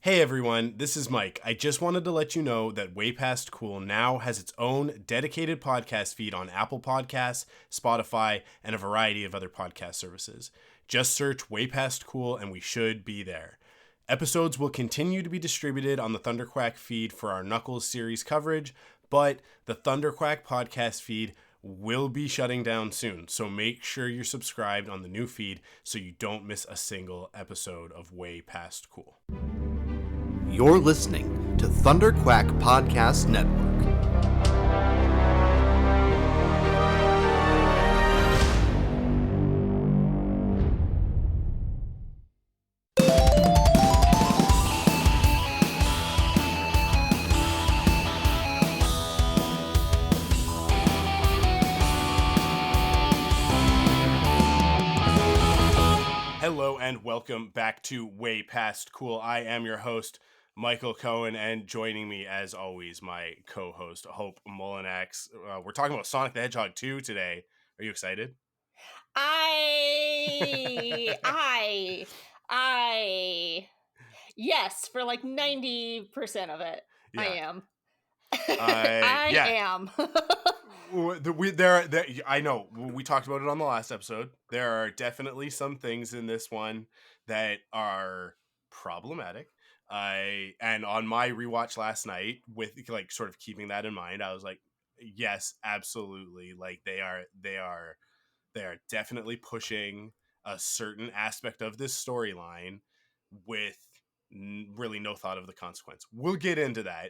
Hey everyone, this is Mike. I just wanted to let you know that Way Past Cool now has its own dedicated podcast feed on Apple Podcasts, Spotify, and a variety of other podcast services. Just search Way Past Cool and we should be there. Episodes will continue to be distributed on the ThunderQuack feed for our Knuckles series coverage, but the ThunderQuack podcast feed will be shutting down soon, so make sure you're subscribed on the new feed so you don't miss a single episode of Way Past Cool. You're listening to ThunderQuack Podcast Network. Hello and welcome back to Way Past Cool. I am your host, Michael Cohen, and joining me, as always, my co-host, Hope Mullinax. We're talking about Sonic the Hedgehog 2 today. Are you excited? Yes, for like 90% of it, Yeah. I am. Yeah. am. I know, we talked about it on the last episode. There are definitely some things in this one that are problematic. And on my rewatch last night, with like sort of keeping that in mind, I was like, yes, absolutely. Like they are definitely pushing a certain aspect of this storyline with really no thought of the consequence. We'll get into that.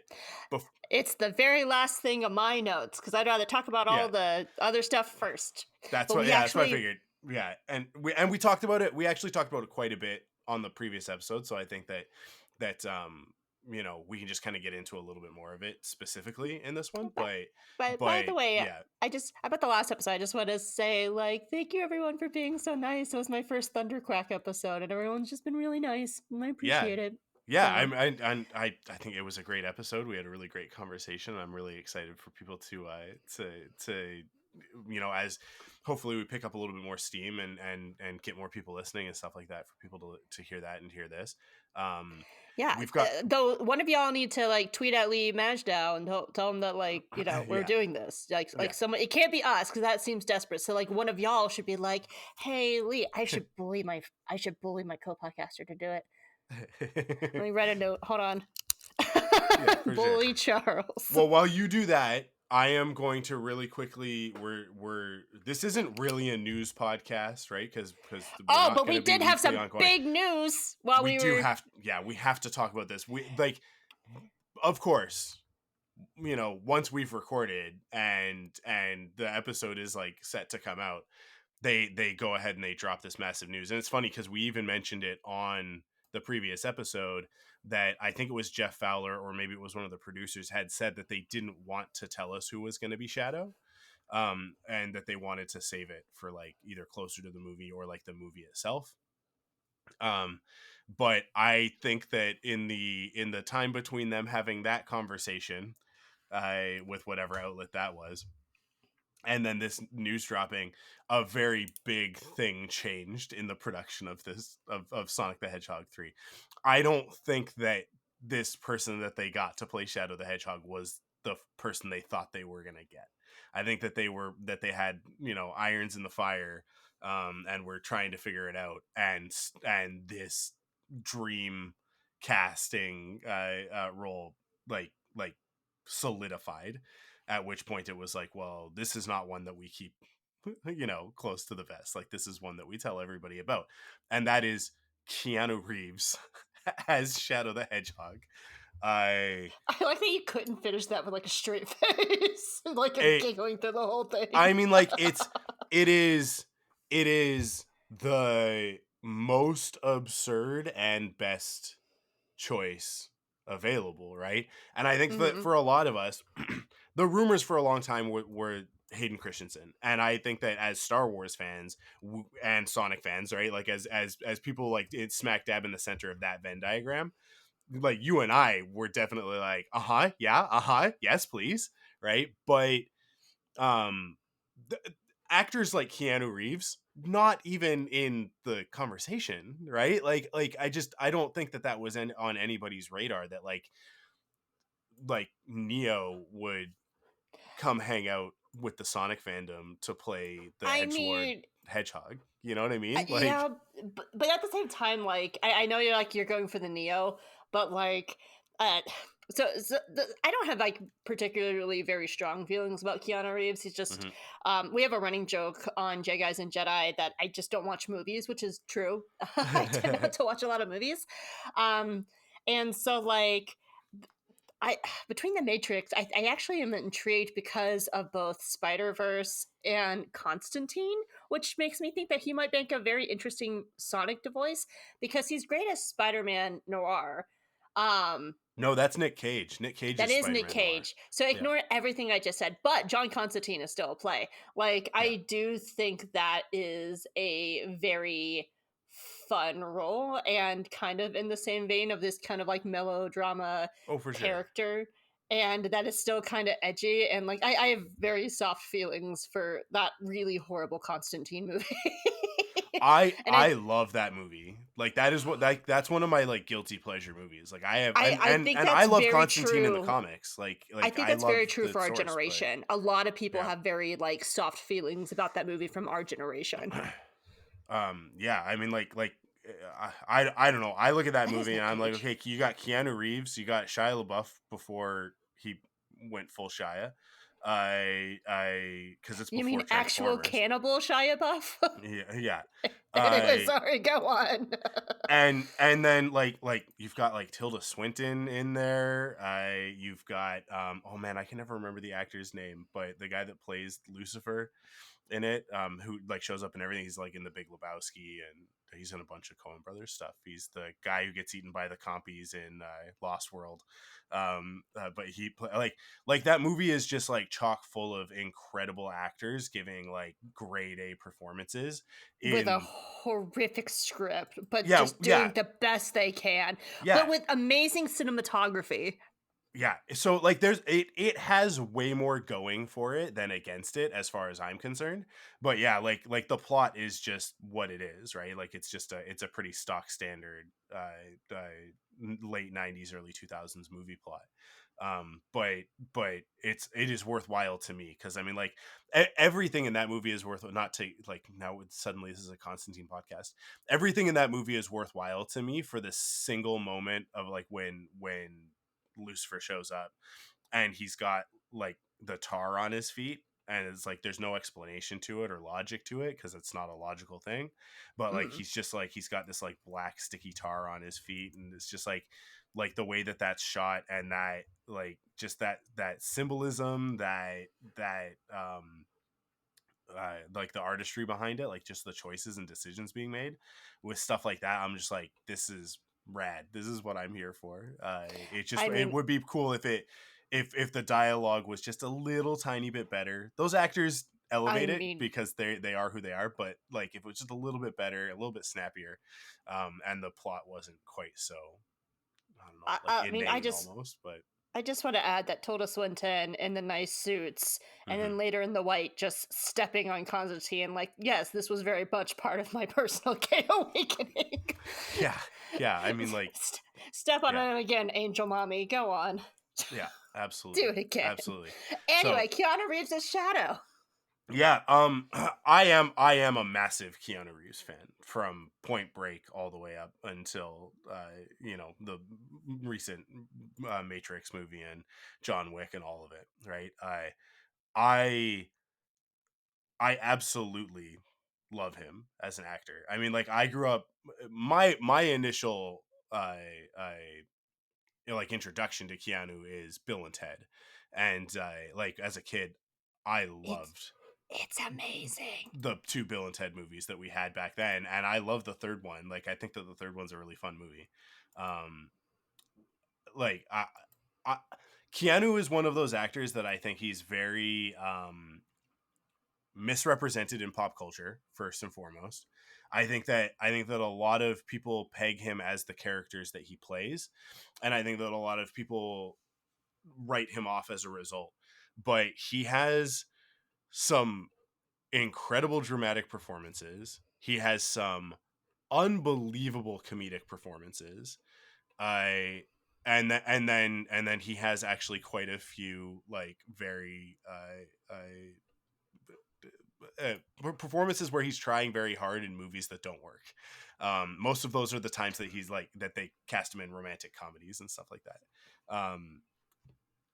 It's the very last thing of my notes because I'd rather talk about all the other stuff first. That's what I figured. Yeah, and we talked about it. We actually talked about it quite a bit on the previous episode, so I think that we can just kind of get into a little bit more of it specifically in this one. But by the way, yeah. about the last episode, I just want to say, like, thank you everyone for being so nice. It was my first ThunderQuack episode, and everyone's just been really nice, and I appreciate it. Yeah, so. I think it was a great episode. We had a really great conversation. I'm really excited for people to as hopefully we pick up a little bit more steam and get more people listening and stuff like that, for people to hear that and hear this. We've got though one of y'all need to like tweet at Lee Majdow and tell him that we're doing this, someone. It can't be us because that seems desperate. So like one of y'all should be like, hey Lee, I should bully my co-podcaster to do it. Let me write a note. Hold on. Bully sure. Charles. Well, while you do that, I am going to really quickly. This isn't really a news podcast, right? Because but we did have some big news while we have to talk about this. Of course, once we've recorded and the episode is like set to come out, they go ahead and they drop this massive news. And it's funny because we even mentioned it on the previous episode that I think it was Jeff Fowler or maybe it was one of the producers had said that they didn't want to tell us who was going to be Shadow, and that they wanted to save it for like either closer to the movie or like the movie itself. But I think that in the time between them having that conversation, with whatever outlet that was, and then this news dropping, a very big thing changed in the production of this of Sonic the Hedgehog 3. I don't think that this person that they got to play Shadow the Hedgehog was the person they thought they were going to get. I think that they had, irons in the fire, and were trying to figure it out, and this dream casting role like solidified. At which point it was like, well, this is not one that we keep, close to the vest. Like, this is one that we tell everybody about. And that is Keanu Reeves as Shadow the Hedgehog. I like that you couldn't finish that with like a straight face, like giggling through the whole thing. I mean, like, it is the most absurd and best choice available, right? And I think that for a lot of us, the rumors for a long time were Hayden Christensen, and I think that as Star Wars fans and Sonic fans, right, like as people like it's smack dab in the center of that Venn diagram, like you and I were definitely like, yes, please, right? But actors like Keanu Reeves not even in the conversation, right? Like I don't think that was on anybody's radar that like Neo would come hang out with the Sonic fandom to play the I edgelord mean, hedgehog. You know what I mean? yeah, but at the same time, like I know you're going for the Neo, but like uh I don't have like particularly very strong feelings about Keanu Reeves. He's just we have a running joke on J Guys and Jedi that I just don't watch movies, which is true. I tend not to watch a lot of movies. And so like I between the Matrix, I actually am intrigued because of both Spider-Verse and Constantine, which makes me think that he might make a very interesting Sonic voice because he's great as Spider-Man Noir. No, that's Nick Cage. Nick Cage That is is Nick Spider-Man Noir. Cage. So ignore everything I just said, but John Constantine is still a play. Like I do think that is a very fun role and kind of in the same vein of this kind of like melodrama for character. Sure. And that is still kind of edgy. And like I have very soft feelings for that really horrible Constantine movie. I love that movie. Like that is what that's one of my like guilty pleasure movies. Like I have and I love Constantine in the comics. Like I think that's very true for our generation. A lot of people have very like soft feelings about that movie from our generation. Yeah, I mean like I don't know. I look at that movie and I'm like, okay, you got Keanu Reeves, you got Shia LaBeouf before he went full Shia. Because it's before you mean actual cannibal Shia LaBeouf? yeah. Anyway, sorry, go on. and then like you've got like Tilda Swinton in there. You've got oh man, I can never remember the actor's name, but the guy that plays Lucifer in it, who like shows up in everything. He's like in The Big Lebowski, and he's in a bunch of Coen Brothers stuff. He's the guy who gets eaten by the compies in Lost World. But he like that movie is just like chock full of incredible actors giving like grade A performances with a horrific script, but just doing the best they can. But with amazing cinematography. Yeah, so like there's it has way more going for it than against it as far as I'm concerned. But yeah, like the plot is just what it is, right? Like it's a pretty stock standard late 90s early 2000s movie plot. But it is worthwhile to me because I mean like everything in that movie is worth not to like now suddenly this is a Constantine podcast. Everything in that movie is worthwhile to me for the single moment of like when Lucifer shows up and he's got like the tar on his feet and it's like there's no explanation to it or logic to it because it's not a logical thing, but like he's just like he's got this like black sticky tar on his feet and it's just like the way that that's shot and that like just that symbolism that like the artistry behind it, like just the choices and decisions being made with stuff like that, I'm just like, this is rad. This is what I'm here for. It would be cool if the dialogue was just a little tiny bit better. Those actors elevate it because they are who they are, but like if it was just a little bit better, a little bit snappier, and the plot wasn't quite so I don't know, like almost, but I just want to add that Tilda Swinton in the nice suits and then later in the white just stepping on Constantine. Like, yes, this was very much part of my personal gay awakening. Yeah. I mean, like... Step on it again, Angel Mommy. Go on. Yeah, absolutely. Do it again. Absolutely. Anyway, Keanu Reeves' Shadow. Yeah, I am a massive Keanu Reeves fan from Point Break all the way up until the recent Matrix movie and John Wick and all of it, right? I absolutely love him as an actor. I mean, like I grew up my initial like introduction to Keanu is Bill and Ted, and like as a kid I loved it's amazing the two Bill and Ted movies that we had back then, and I love the third one. Like I think that the third one's a really fun movie. Like Keanu is one of those actors that I think he's very misrepresented in pop culture first and foremost. I think that a lot of people peg him as the characters that he plays, and I think that a lot of people write him off as a result. But he has some incredible dramatic performances. He has some unbelievable comedic performances. And then he has actually quite a few like very performances where he's trying very hard in movies that don't work. Most of those are the times that he's like that they cast him in romantic comedies and stuff like that.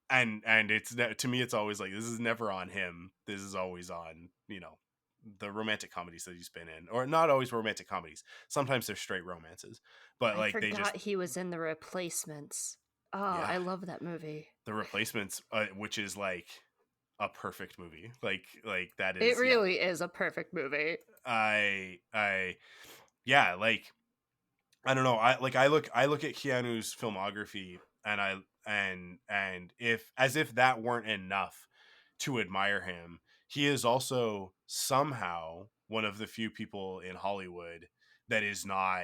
And it's, to me, it's always like, this is never on him. This is always on, the romantic comedies that he's been in, or not always romantic comedies. Sometimes they're straight romances, but I like forgot he was in The Replacements. Oh, yeah, I love that movie. The Replacements, which is like a perfect movie. Like that is, it really is a perfect movie. Yeah, like, I don't know. I look at Keanu's filmography, and if that weren't enough to admire him, he is also somehow one of the few people in Hollywood that is not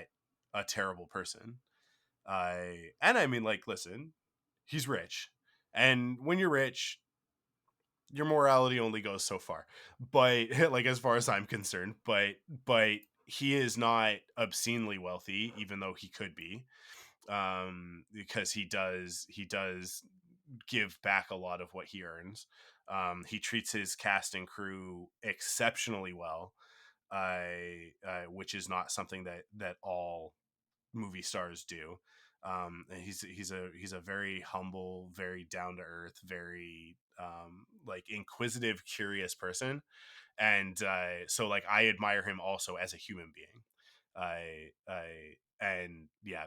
a terrible person. And I mean, like, listen, he's rich, and when you're rich, your morality only goes so far. But like, as far as I'm concerned, but he is not obscenely wealthy, even though he could be, because he does give back a lot of what he earns. He treats his cast and crew exceptionally well, which is not something that all movie stars do. He's a very humble, very down to earth, very like inquisitive, curious person, and so like I admire him also as a human being. I and yeah,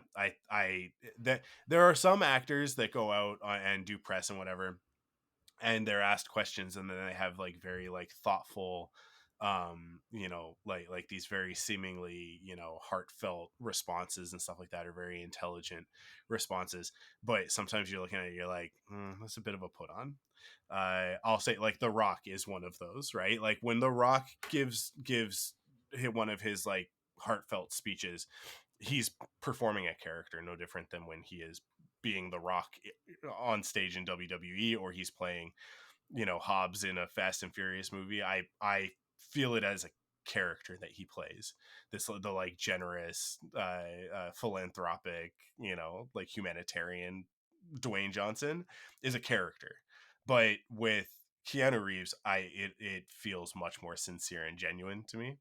I that there are some actors that go out and do press and whatever, and they're asked questions, and then they have like very like thoughtful, like these very seemingly, heartfelt responses and stuff like that, are very intelligent responses. But sometimes you're looking at it, you're like, that's a bit of a put on. I'll say, like, The Rock is one of those, right? Like, when The Rock gives one of his like heartfelt speeches, he's performing a character, no different than when he is being The Rock on stage in WWE, or he's playing, Hobbs in a Fast and Furious movie. I feel it as a character that he plays. The like generous, philanthropic, like humanitarian Dwayne Johnson is a character. But with Keanu Reeves, it feels much more sincere and genuine to me.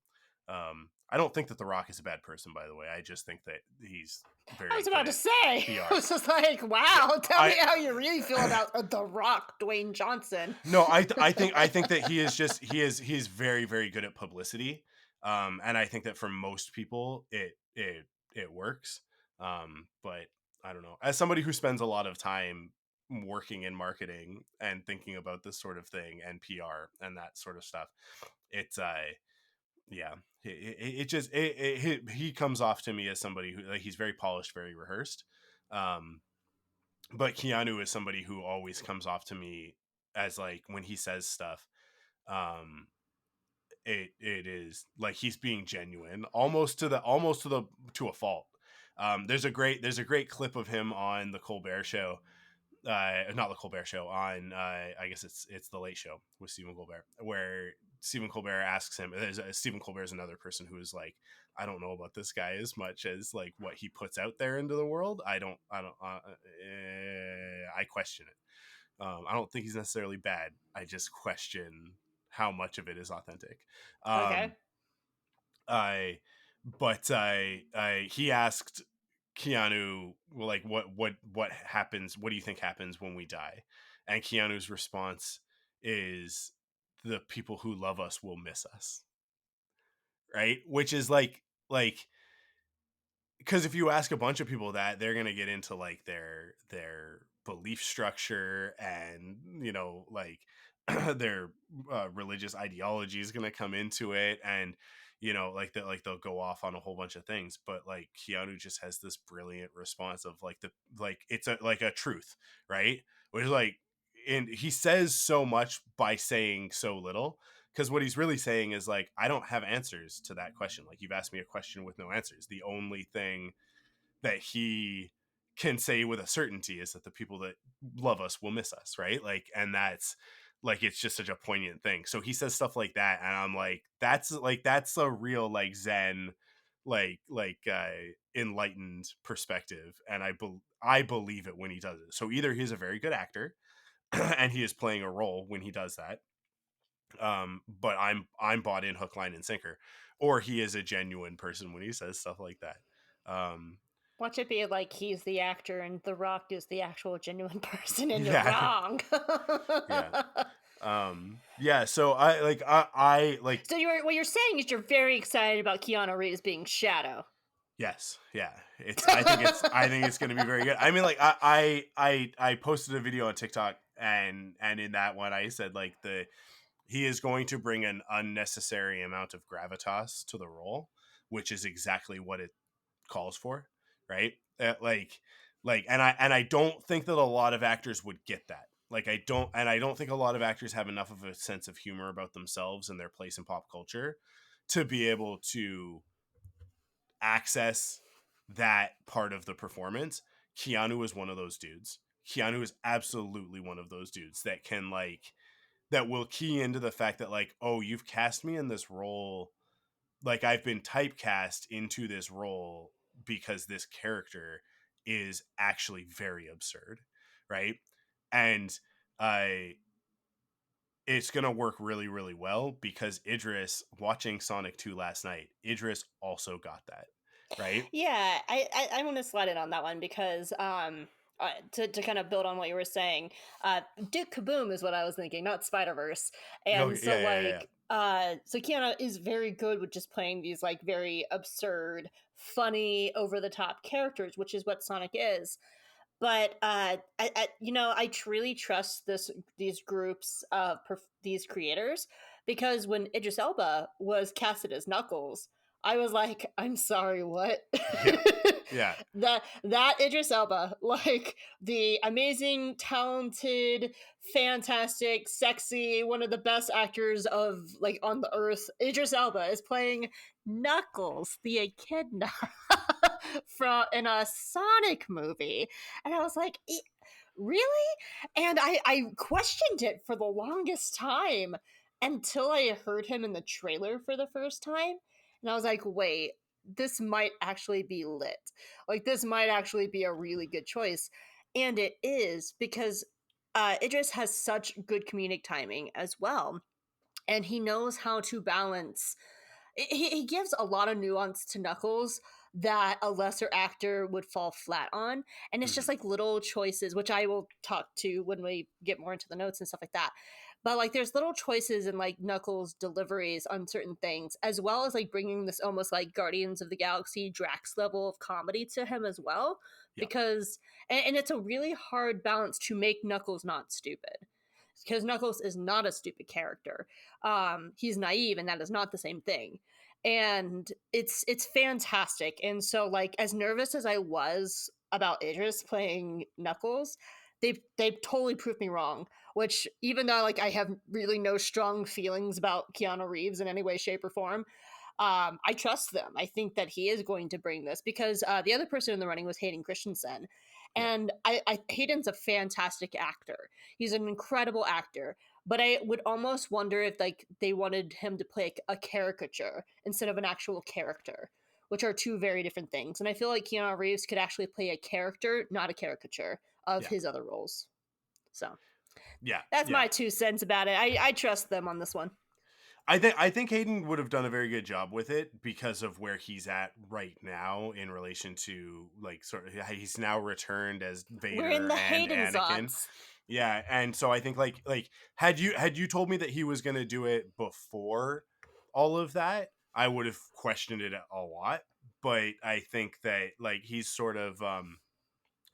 I don't think that The Rock is a bad person, by the way. I just think that he's very. I was about to say. PR. I was just like, wow. Tell me how you really feel about The Rock, Dwayne Johnson. No, I think that he is very, very good at publicity, and I think that for most people it works. But I don't know. As somebody who spends a lot of time working in marketing and thinking about this sort of thing and PR and that sort of stuff, it's yeah, he comes off to me as somebody who, like, he's very polished, very rehearsed. But Keanu is somebody who always comes off to me as, like, when he says stuff, um, it is like he's being genuine, almost to a fault. There's a great clip of him on the Colbert Show, not the Colbert Show, on I guess it's the Late Show with Stephen Colbert, where Stephen Colbert asks him. Stephen Colbert is another person who is like, I don't know about this guy as much as like what he puts out there into the world. I question it. I don't think he's necessarily bad. I just question how much of it is authentic. Okay. He asked Keanu, like, what happens? What do you think happens when we die? And Keanu's response is, the people who love us will miss us. Right? Which is like, because if you ask a bunch of people that, they're going to get into like their belief structure, and like their religious ideology is going to come into it, and like that, like they'll go off on a whole bunch of things. But like Keanu just has this brilliant response of like it's a truth, right? Which is like, and he says so much by saying so little, because what he's really saying is like, I don't have answers to that question. Like, you've asked me a question with no answers. The only thing that he can say with a certainty is that the people that love us will miss us, right? Like, and that's like it's just such a poignant thing. So he says stuff like that, and I'm like, that's a real like Zen, enlightened perspective, and I believe it when he does it. So either he's a very good actor, and he is playing a role when he does that, but I'm bought in hook, line, and sinker, or he is a genuine person when he says stuff like that. Watch it be like he's the actor and The Rock is the actual genuine person, and you're Yeah. wrong. So I like. So what you're saying is you're very excited about Keanu Reeves being Shadow. Yes, yeah. I think it's going to be very good. I mean, like I posted a video on TikTok, and in that one I said like he is going to bring an unnecessary amount of gravitas to the role, which is exactly what it calls for, right? And I don't think that a lot of actors would get that. Like I don't think a lot of actors have enough of a sense of humor about themselves and their place in pop culture to be able to access that part of the performance. Keanu is one of those dudes. Keanu is absolutely one of those dudes that can that will key into the fact that like, oh, you've cast me in this role, like I've been typecast into this role because this character is actually very absurd, right? And it's gonna work really, really well because Idris, watching Sonic 2 last night, Idris also got that, right? Yeah, I want to slide in on that one because to kind of build on what you were saying, Duke Kaboom is what I was thinking, not Spider-Verse. And Okay, so yeah. so Keanu is very good with just playing these like very absurd, funny, over the top characters, which is what Sonic is. But I truly trust these groups of these creators, because when Idris Elba was casted as Knuckles, I was like, I'm sorry, what? Yeah. That Idris Elba, like the amazing, talented, fantastic, sexy, one of the best actors of like on the earth, Idris Elba is playing Knuckles, the echidna, from in a Sonic movie. And I was like, really? And I questioned it for the longest time until I heard him in the trailer for the first time. And I was like, wait, this might actually be lit. Like, this might actually be a really good choice. And it is, because Idris has such good comedic timing as well. And he knows how to balance. He gives a lot of nuance to Knuckles that a lesser actor would fall flat on. And it's just like little choices, which I will talk to when we get more into the notes and stuff like that. But like there's little choices in like Knuckles' deliveries on certain things, as well as like bringing this almost like Guardians of the Galaxy Drax level of comedy to him as well. Yep. Because, and it's a really hard balance to make Knuckles not stupid, because Knuckles is not a stupid character. He's naive, and that is not the same thing. And it's fantastic. And so, like, as nervous as I was about Idris playing Knuckles, they've totally proved me wrong. Which, even though like I have really no strong feelings about Keanu Reeves in any way, shape, or form, I trust them. I think that he is going to bring this, because the other person in the running was Hayden Christensen. And Hayden's a fantastic actor. He's an incredible actor. But I would almost wonder if like they wanted him to play a caricature instead of an actual character, which are two very different things. And I feel like Keanu Reeves could actually play a character, not a caricature of his other roles. So that's my 2 cents about it. I trust them on this one. I think Hayden would have done a very good job with it because of where he's at right now in relation to like sort of he's now returned as Vader. We're in the and Anakin. Yeah, and so I think like had you told me that he was going to do it before all of that, I would have questioned it a lot. But I think that like he's sort of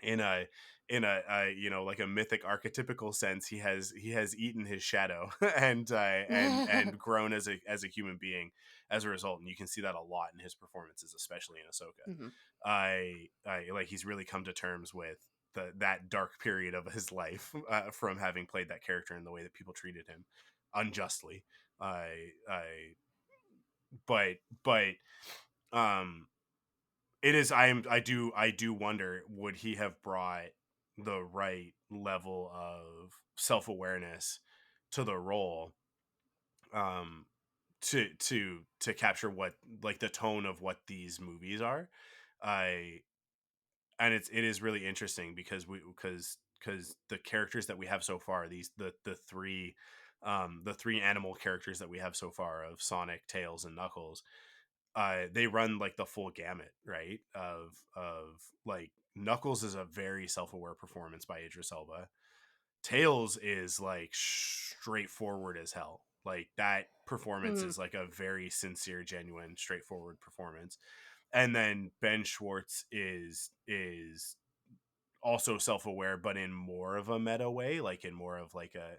in a like a mythic archetypical sense, he has eaten his shadow and grown as a human being as a result, and you can see that a lot in his performances, especially in Ahsoka. Mm-hmm. I like he's really come to terms with that dark period of his life from having played that character in the way that people treated him unjustly. But it is I do wonder, would he have brought the right level of self-awareness to the role, to capture what, like, the tone of what these movies are. I And it is really interesting because the characters that we have so far, the three animal characters that we have so far of Sonic, Tails, and Knuckles, they run like the full gamut, right? Of like, Knuckles is a very self-aware performance by Idris Elba. Tails is like straightforward as hell. Like, that performance is like a very sincere, genuine, straightforward performance. And then Ben Schwartz is also self-aware, but in more of a meta way, like in more of like a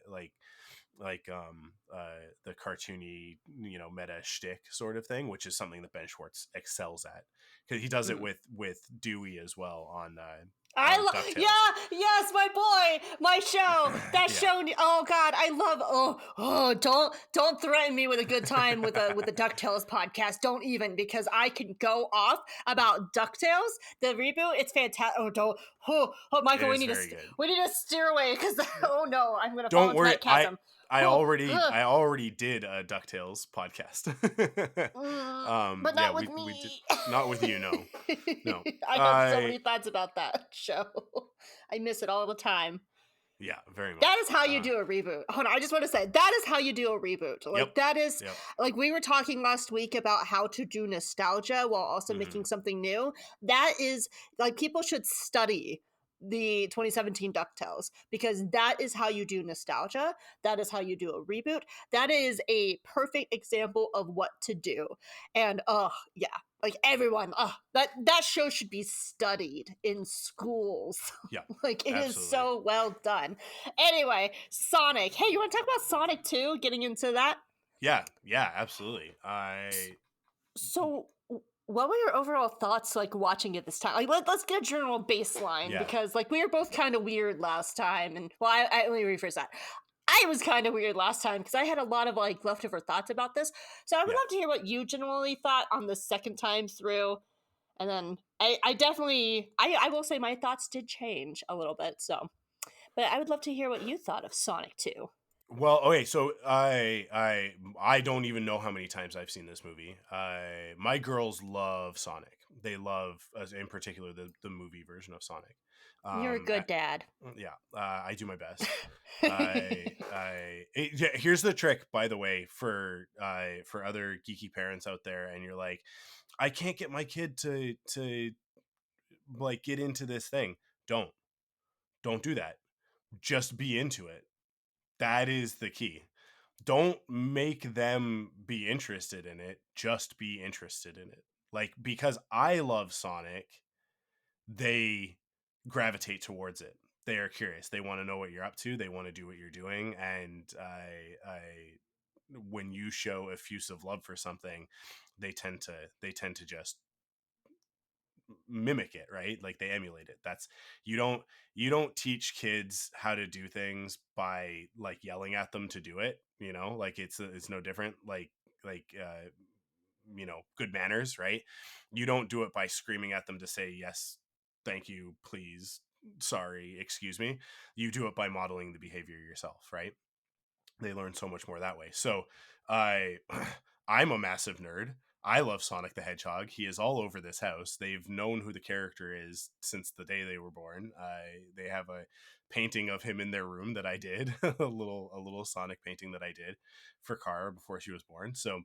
the cartoony, meta shtick sort of thing, which is something that Ben Schwartz excels at, because he does it with Dewey as well on DuckTales. Yes, my boy, my show, that show. Oh God, I love. Don't threaten me with a good time with the DuckTales podcast. Don't even, because I can go off about DuckTales, the reboot. It's fantastic. Michael, we need to steer away, because oh no, I'm gonna fall into that chasm. I already did a DuckTales podcast. But not with me. Not with you, no. I have so many thoughts about that show. I miss it all the time. Yeah, very much. That is how you do a reboot. Hold on, I just want to say, that is how you do a reboot. Like, that is, like, we were talking last week about how to do nostalgia while also making something new. That is, like, people should study the 2017 DuckTales, because that is how you do nostalgia. That is how you do a reboot. That is a perfect example of what to do. And like, everyone, that show should be studied in schools. Yeah, like, it is so well done. Anyway, Sonic. Hey, you want to talk about Sonic 2? Getting into that? Yeah, absolutely. So, what were your overall thoughts, like, watching it this time? Like, let's get a general baseline, because, like, we were both kind of weird last time, and let me rephrase that. I was kind of weird last time because I had a lot of, like, leftover thoughts about this. So I would love to hear what you generally thought on the second time through. And then I definitely, I will say my thoughts did change a little bit. So, but I would love to hear what you thought of Sonic 2. Well, okay, so I don't even know how many times I've seen this movie. My girls love Sonic. They love, in particular, the movie version of Sonic. You're a good dad. Yeah, I do my best. Here's the trick, by the way, for other geeky parents out there, and you're like, I can't get my kid to like get into this thing. Don't do that. Just be into it. That is the key. Don't make them be interested in it. Just be interested in it. Like, because I love Sonic, they gravitate towards it. They are curious. They want to know what you're up to. They want to do what you're doing. And when you show effusive love for something, they tend to just mimic it, right? Like, they emulate it. That's, you don't teach kids how to do things by, like, yelling at them to do it, like, it's no different, like good manners, right? You don't do it by screaming at them to say yes, thank you, please, sorry, excuse me. You do it by modeling the behavior yourself, right? They learn so much more that way. So I'm a massive nerd. I love Sonic the Hedgehog. He is all over this house. They've known who the character is since the day they were born. They have a painting of him in their room that I did, a little Sonic painting that I did for Kara before she was born. So,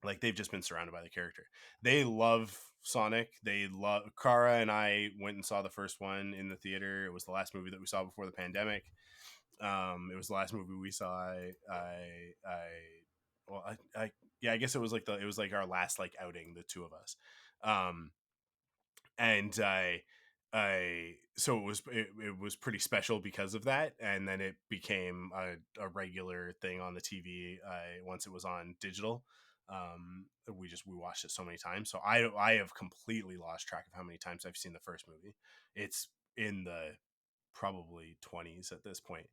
like, they've just been surrounded by the character. They love Sonic. They love Kara, and I went and saw the first one in the theater. It was the last movie that we saw before the pandemic. It was the last movie we saw. I guess it was like our last, like, outing, the two of us. So it was pretty special because of that, and then it became a regular thing on the TV once it was on digital. We watched it so many times, so I have completely lost track of how many times I've seen the first movie. It's in the probably 20s at this point.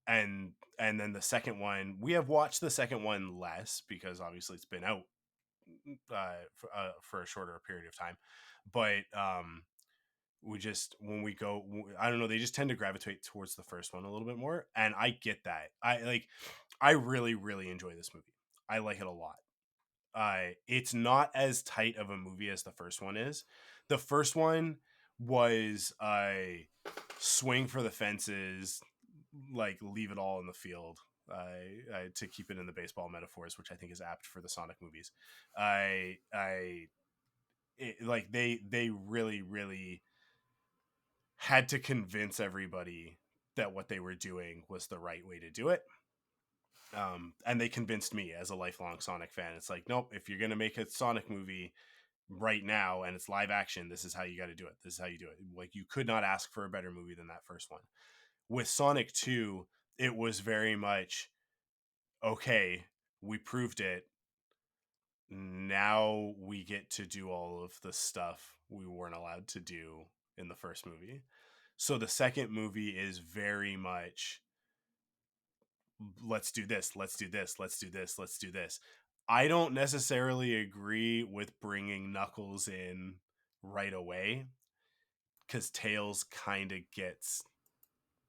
And then the second one, we have watched the second one less because obviously it's been out for a shorter period of time, but when we go, I don't know, they just tend to gravitate towards the first one a little bit more, and I get that. I really really enjoy this movie. I like it a lot. It's not as tight of a movie as the first one is. The first one was a swing for the fences, like leave it all in the field. To keep it in the baseball metaphors, which I think is apt for the Sonic movies. Like they really really had to convince everybody that what they were doing was the right way to do it. And they convinced me as a lifelong Sonic fan. It's like, nope, if you're gonna make a Sonic movie right now and it's live action, this is how you got to do it. This is how you do it. Like, you could not ask for a better movie than that first one. With Sonic 2, it was very much, okay, we proved it. Now we get to do all of the stuff we weren't allowed to do in the first movie. So the second movie is very much, let's do this, let's do this, let's do this, let's do this. I don't necessarily agree with bringing Knuckles in right away, because Tails kind of gets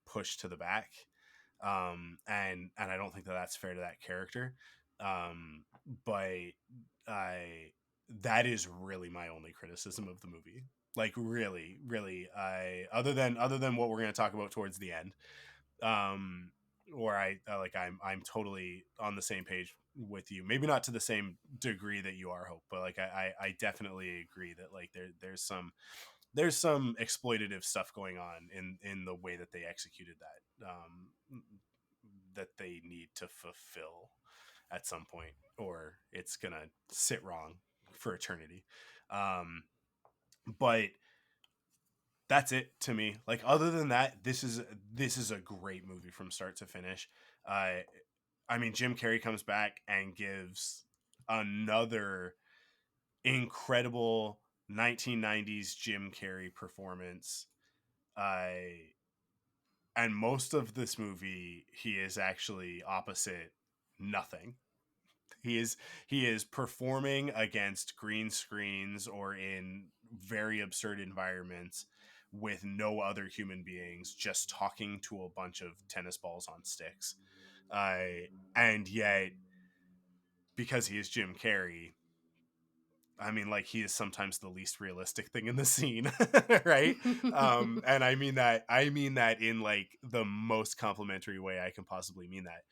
pushed to the back, and I don't think that that's fair to that character. But I that is really my only criticism of the movie. Like, really, really, other than what we're going to talk about towards the end, or I'm totally on the same page with you. Maybe not to the same degree that you are, Hope, but like I definitely agree that like there's some exploitative stuff going on in the way that they executed that, that they need to fulfill at some point, or it's gonna sit wrong for eternity. But that's it to me. Like, other than that, this is a great movie from start to finish. I mean, Jim Carrey comes back and gives another incredible 1990s Jim Carrey performance. And most of this movie, he is actually opposite nothing. He is performing against green screens or in very absurd environments with no other human beings, just talking to a bunch of tennis balls on sticks. And yet, because he is Jim Carrey, I mean, like, he is sometimes the least realistic thing in the scene, right? And I mean that in like the most complimentary way I can possibly mean that.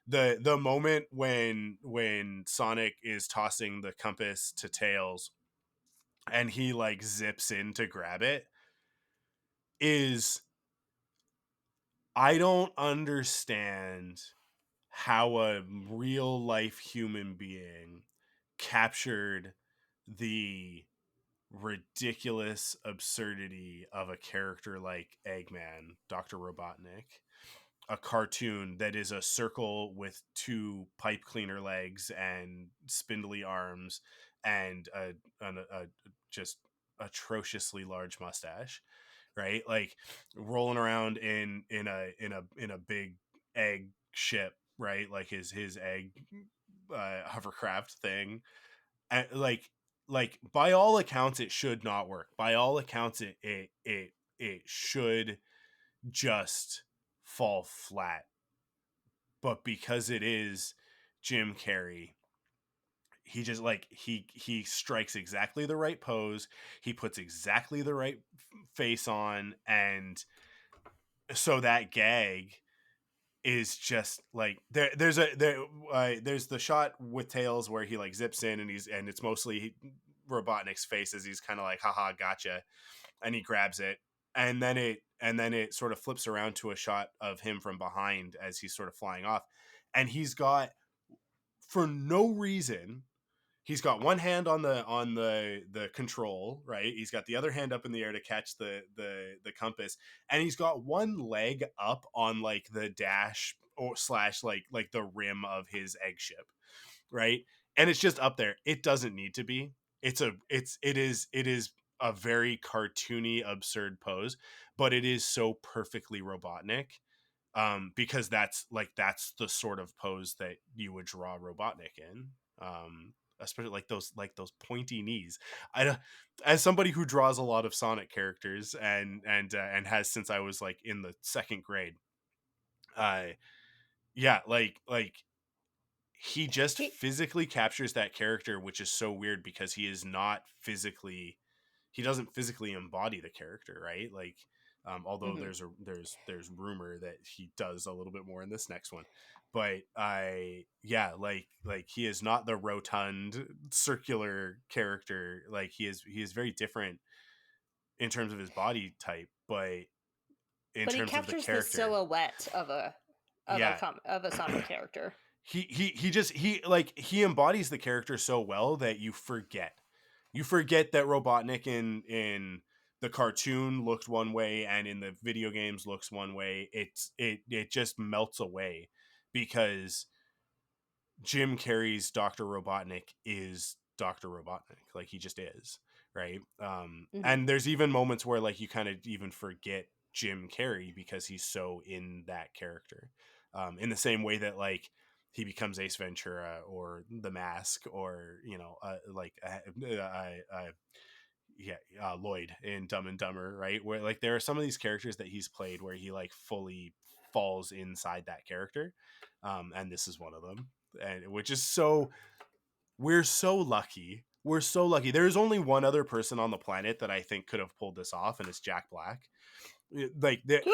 The moment when Sonic is tossing the compass to Tails and he like zips in to grab it, is, I don't understand how a real life human being captured the ridiculous absurdity of a character like Eggman, Dr. Robotnik, a cartoon that is a circle with two pipe cleaner legs and spindly arms and a just atrociously large mustache, right? Like, rolling around in a big egg ship, right? Like his egg hovercraft thing, and like by all accounts it should not work. By all accounts it should just fall flat. But because it is Jim Carrey, he just like he strikes exactly the right pose, he puts exactly the right face on, and so that gag is just like, there's the shot with Tails where he like zips in and it's mostly Robotnik's face as he's kind of like, haha, gotcha, and he grabs it, and then it sort of flips around to a shot of him from behind as he's sort of flying off, and he's got, for no reason, he's got one hand on the control, right? He's got the other hand up in the air to catch the compass, and he's got one leg up on like the dash or slash like the rim of his egg ship, right? And it's just up there. It doesn't need to be. It is a very cartoony, absurd pose, but it is so perfectly Robotnik, because that's the sort of pose that you would draw Robotnik in. especially like those pointy knees. As somebody who draws a lot of Sonic characters and has since I was like in the second grade, yeah, like he just physically captures that character, which is so weird because he doesn't physically embody the character, right? Like, although there's rumor that he does a little bit more in this next one, but like he is not the rotund circular character. Like he is very different in terms of his body type, but in terms of the character, the silhouette of a Sonic character. He embodies the character so well that you forget that Robotnik in the cartoon looked one way and in the video games looks one way. It just melts away because Jim Carrey's Dr. Robotnik is Dr. Robotnik. Like he just is, right? And there's even moments where like you kind of even forget Jim Carrey because he's so in that character. In the same way that like he becomes Ace Ventura or The Mask or, you know, Lloyd in Dumb and Dumber, right? Where like there are some of these characters that he's played where he like fully falls inside that character. And this is one of them. And which is so, we're so lucky. We're so lucky. There's only one other person on the planet that I think could have pulled this off, and it's Jack Black. Like there's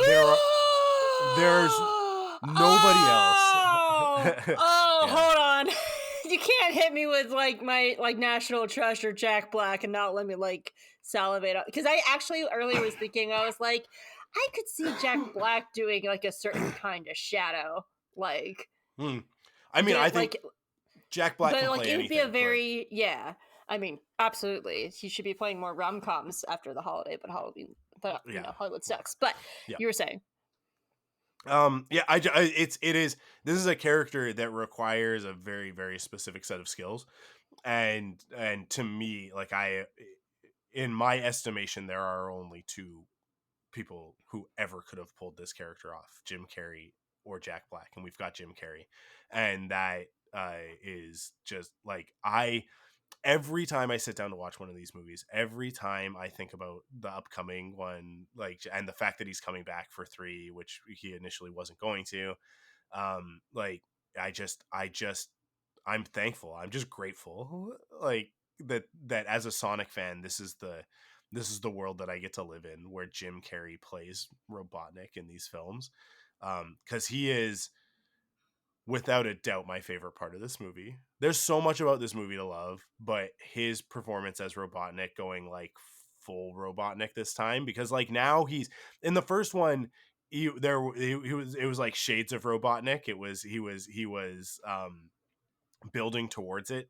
nobody else. Hold on. You can't hit me with like my like national treasure Jack Black and not let me like salivate on, because I actually earlier was thinking, I was like, I could see Jack Black doing like a certain kind of shadow, like. I mean, I think like, Jack Black can play anything. But like it would be a very I mean, absolutely, he should be playing more rom-coms after the holiday, but Halloween, you know, Hollywood sucks. But you were saying. This is a character that requires a very, very specific set of skills, and to me, like in my estimation, there are only two people who ever could have pulled this character off: Jim Carrey or Jack Black, and we've got Jim Carrey, and that is just like every time I sit down to watch one of these movies, every time I think about the upcoming one, like, and the fact that he's coming back for 3, which he initially wasn't going to, like, I'm thankful. I'm just grateful, like that as a Sonic fan, this is the world that I get to live in, where Jim Carrey plays Robotnik in these films, because he is, without a doubt, my favorite part of this movie. There's so much about this movie to love, but his performance as Robotnik, going like full Robotnik this time, because like now he's in the first one, it was like shades of Robotnik. He was building towards it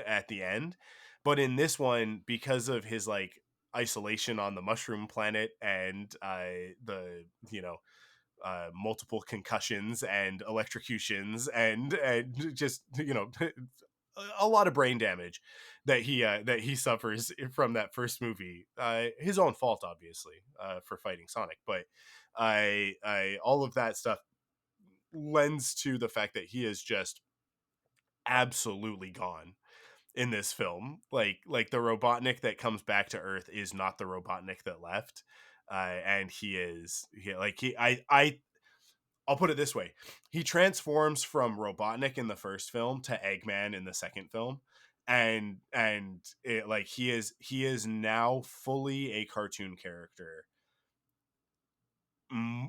at the end, but in this one, because of his like isolation on the mushroom planet and the, you know, multiple concussions and electrocutions and just, you know, a lot of brain damage that he suffers from that first movie, his own fault, obviously, for fighting Sonic, but all of that stuff lends to the fact that he is just absolutely gone in this film. Like the Robotnik that comes back to Earth is not the Robotnik that left. And I'll put it this way. He transforms from Robotnik in the first film to Eggman in the second film. And he is now fully a cartoon character,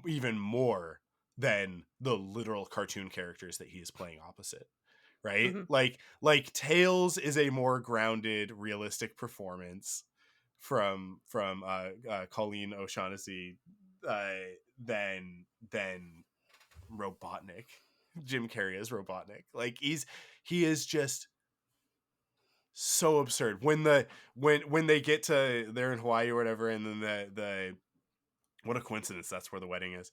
even more than the literal cartoon characters that he is playing opposite. Right? Like Tails is a more grounded, realistic performance from Colleen O'Shaughnessy than Robotnik. Jim Carrey as Robotnik. Like he is just so absurd. When they get to, they're in Hawaii or whatever, and then the what a coincidence, that's where the wedding is.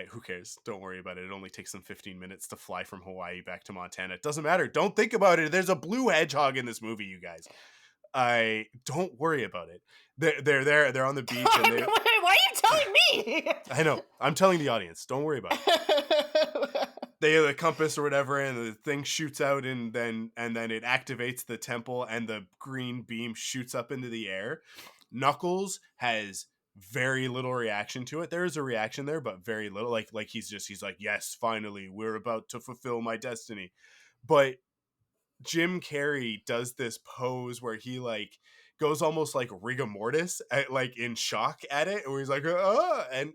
Who cares? Don't worry about it. It only takes them 15 minutes to fly from Hawaii back to Montana. It doesn't matter. Don't think about it. There's a blue hedgehog in this movie, you guys. Don't worry about it. They're there. They're on the beach. And why are you telling me? I know. I'm telling the audience. Don't worry about it. they have a compass or whatever, and the thing shoots out, and then it activates the temple, and the green beam shoots up into the air. Knuckles has very little reaction to it. There is a reaction there, but very little. Like he's like, yes, finally, we're about to fulfill my destiny. But Jim Carrey does this pose where he like goes almost like rigor mortis, like in shock at it, where he's like, and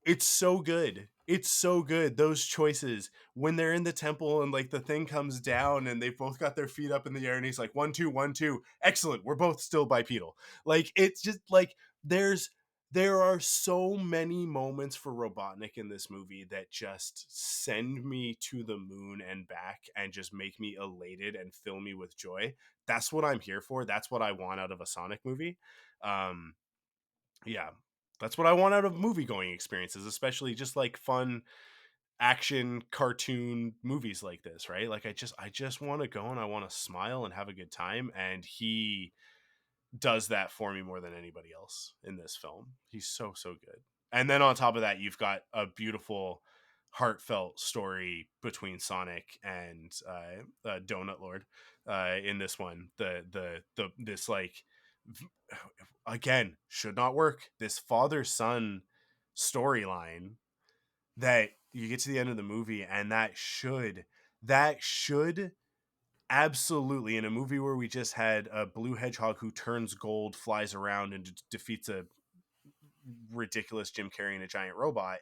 it's so good. It's so good. Those choices when they're in the temple and like the thing comes down and they've both got their feet up in the air and he's like 1 2 1 2, excellent, we're both still bipedal. Like it's just like there are so many moments for Robotnik in this movie that just send me to the moon and back and just make me elated and fill me with joy. That's what I'm here for. That's what I want out of a Sonic movie. Yeah, that's what I want out of movie going experiences, especially just like fun action cartoon movies like this, right? Like I just want to go and I want to smile and have a good time, and he does that for me more than anybody else in this film. He's so good. And then on top of that, you've got a beautiful heartfelt story between Sonic and Donut Lord in this one. This like, again, should not work, this father-son storyline that you get to the end of the movie, and that should absolutely, in a movie where we just had a blue hedgehog who turns gold, flies around, and defeats a ridiculous Jim Carrey and a giant robot,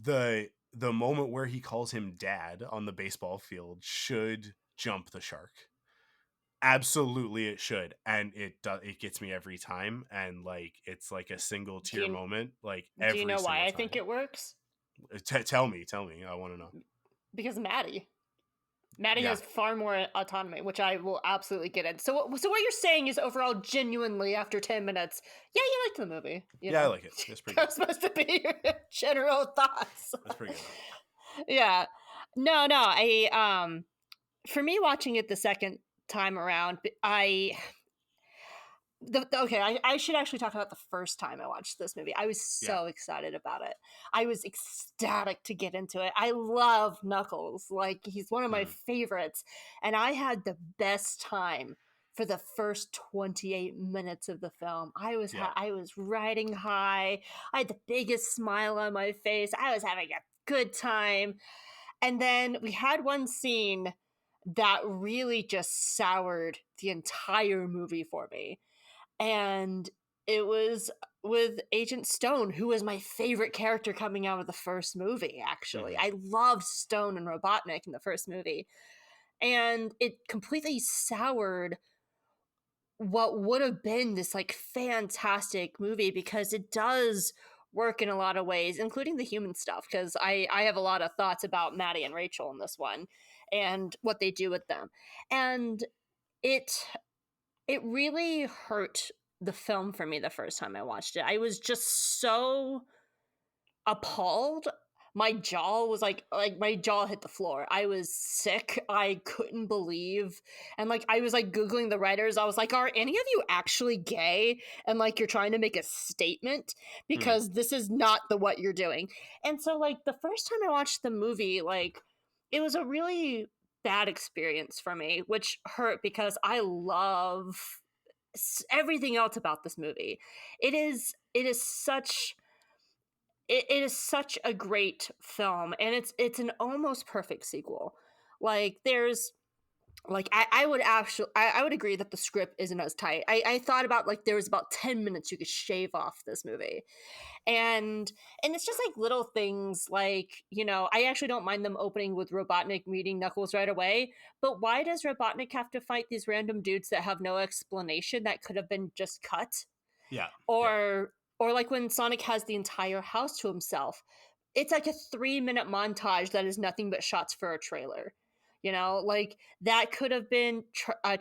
the moment where he calls him dad on the baseball field should jump the shark. Absolutely it should, and it gets me every time, and like it's like a single tear moment, like every do you know why I time. think it works? Tell me, I want to know. Because Maddie has far more autonomy, which I will absolutely get in. So what you're saying is, overall, genuinely, after 10 minutes, yeah, you liked the movie. I like it. It's pretty good. That's supposed to be your general thoughts. That's pretty good. Yeah. No, I for me, watching it the second time around, I should actually talk about the first time I watched this movie. I was so excited about it. I was ecstatic to get into it. I love Knuckles. Like, he's one of my favorites. And I had the best time for the first 28 minutes of the film. I was riding high. I had the biggest smile on my face. I was having a good time. And then we had one scene that really just soured the entire movie for me. And it was with Agent Stone, who was my favorite character coming out of the first movie, actually. I loved Stone and Robotnik in the first movie. And it completely soured what would have been this like fantastic movie, because it does work in a lot of ways, including the human stuff, because I have a lot of thoughts about Maddie and Rachel in this one and what they do with them. And it really hurt the film for me the first time I watched it. I was just so appalled. My jaw was like my jaw hit the floor. I was sick. I couldn't believe. And like I was like Googling the writers. I was like, are any of you actually gay? And like you're trying to make a statement, because this is not what you're doing. And so like the first time I watched the movie, like it was a really bad experience for me, which hurt because I love everything else about this movie. It is such a great film, and it's an almost perfect sequel. Like there's like I would agree that the script isn't as tight. I thought about like there was about 10 minutes you could shave off this movie. And it's just like little things like, you know, I actually don't mind them opening with Robotnik meeting Knuckles right away, but why does Robotnik have to fight these random dudes that have no explanation that could have been just cut? Yeah. Or like when Sonic has the entire house to himself, it's like a 3-minute montage that is nothing but shots for a trailer. You know, like that could have been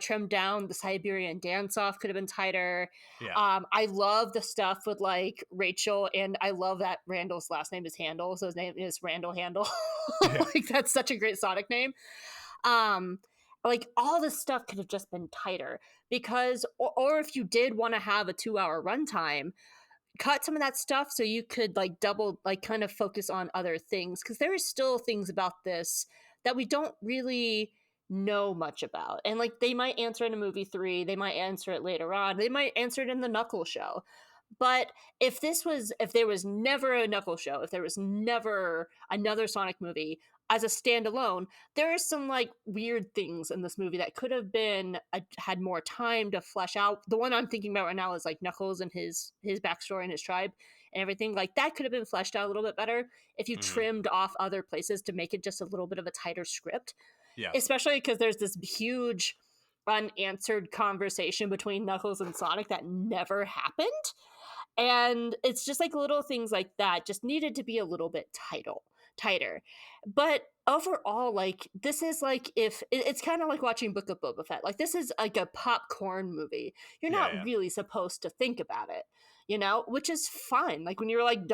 trimmed down. The Siberian dance-off could have been tighter. Yeah. I love the stuff with like Rachel, and I love that Randall's last name is Handel, so his name is Randall Handel. Like that's such a great Sonic name. Like all this stuff could have just been tighter, because, or if you did want to have a 2-hour runtime, cut some of that stuff so you could like double, like kind of focus on other things, because there is still things about this that we don't really know much about. And like they might answer in a movie 3, they might answer it later on, they might answer it in the Knuckles show. But if there was never a Knuckles show, if there was never another Sonic movie as a standalone, there are some like weird things in this movie that could have been had more time to flesh out. The one I'm thinking about right now is like Knuckles and his backstory and his tribe and everything. Like that could have been fleshed out a little bit better if you trimmed off other places to make it just a little bit of a tighter script. Yeah. Especially because there's this huge unanswered conversation between Knuckles and Sonic that never happened. And it's just like little things like that just needed to be a little bit tighter. But overall, like this is like, if it's kind of like watching Book of Boba Fett. Like this is like a popcorn movie. You're not really supposed to think about it, you know, which is fine. Like when you're like,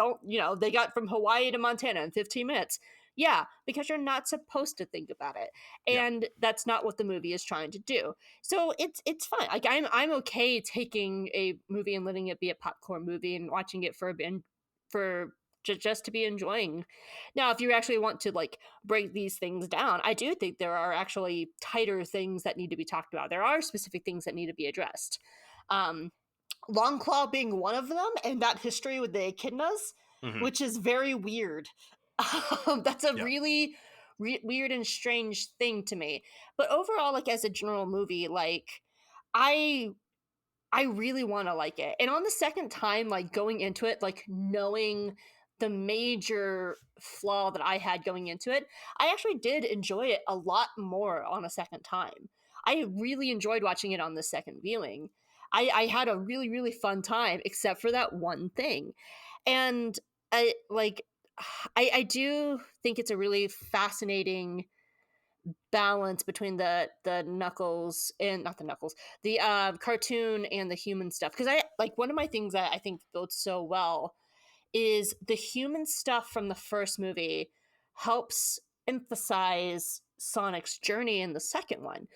they got from Hawaii to Montana in 15 minutes. Yeah, because you're not supposed to think about it, and that's not what the movie is trying to do. So it's fine. Like I'm okay taking a movie and letting it be a popcorn movie and watching it just to be enjoying. Now, if you actually want to like break these things down, I do think there are actually tighter things that need to be talked about. There are specific things that need to be addressed. Longclaw being one of them, and that history with the echidnas, which is very weird. That's a really weird and strange thing to me. But overall, like as a general movie, like I really want to like it. And on the second time, like going into it, like knowing the major flaw that I had going into it, I actually did enjoy it a lot more on a second time. I really enjoyed watching it on the second viewing. I had a really, really fun time, except for that one thing. And I do think it's a really fascinating balance between the Knuckles and not the Knuckles, the cartoon and the human stuff. Because I like one of my things that I think builds so well is the human stuff from the first movie helps emphasize Sonic's journey in the second one.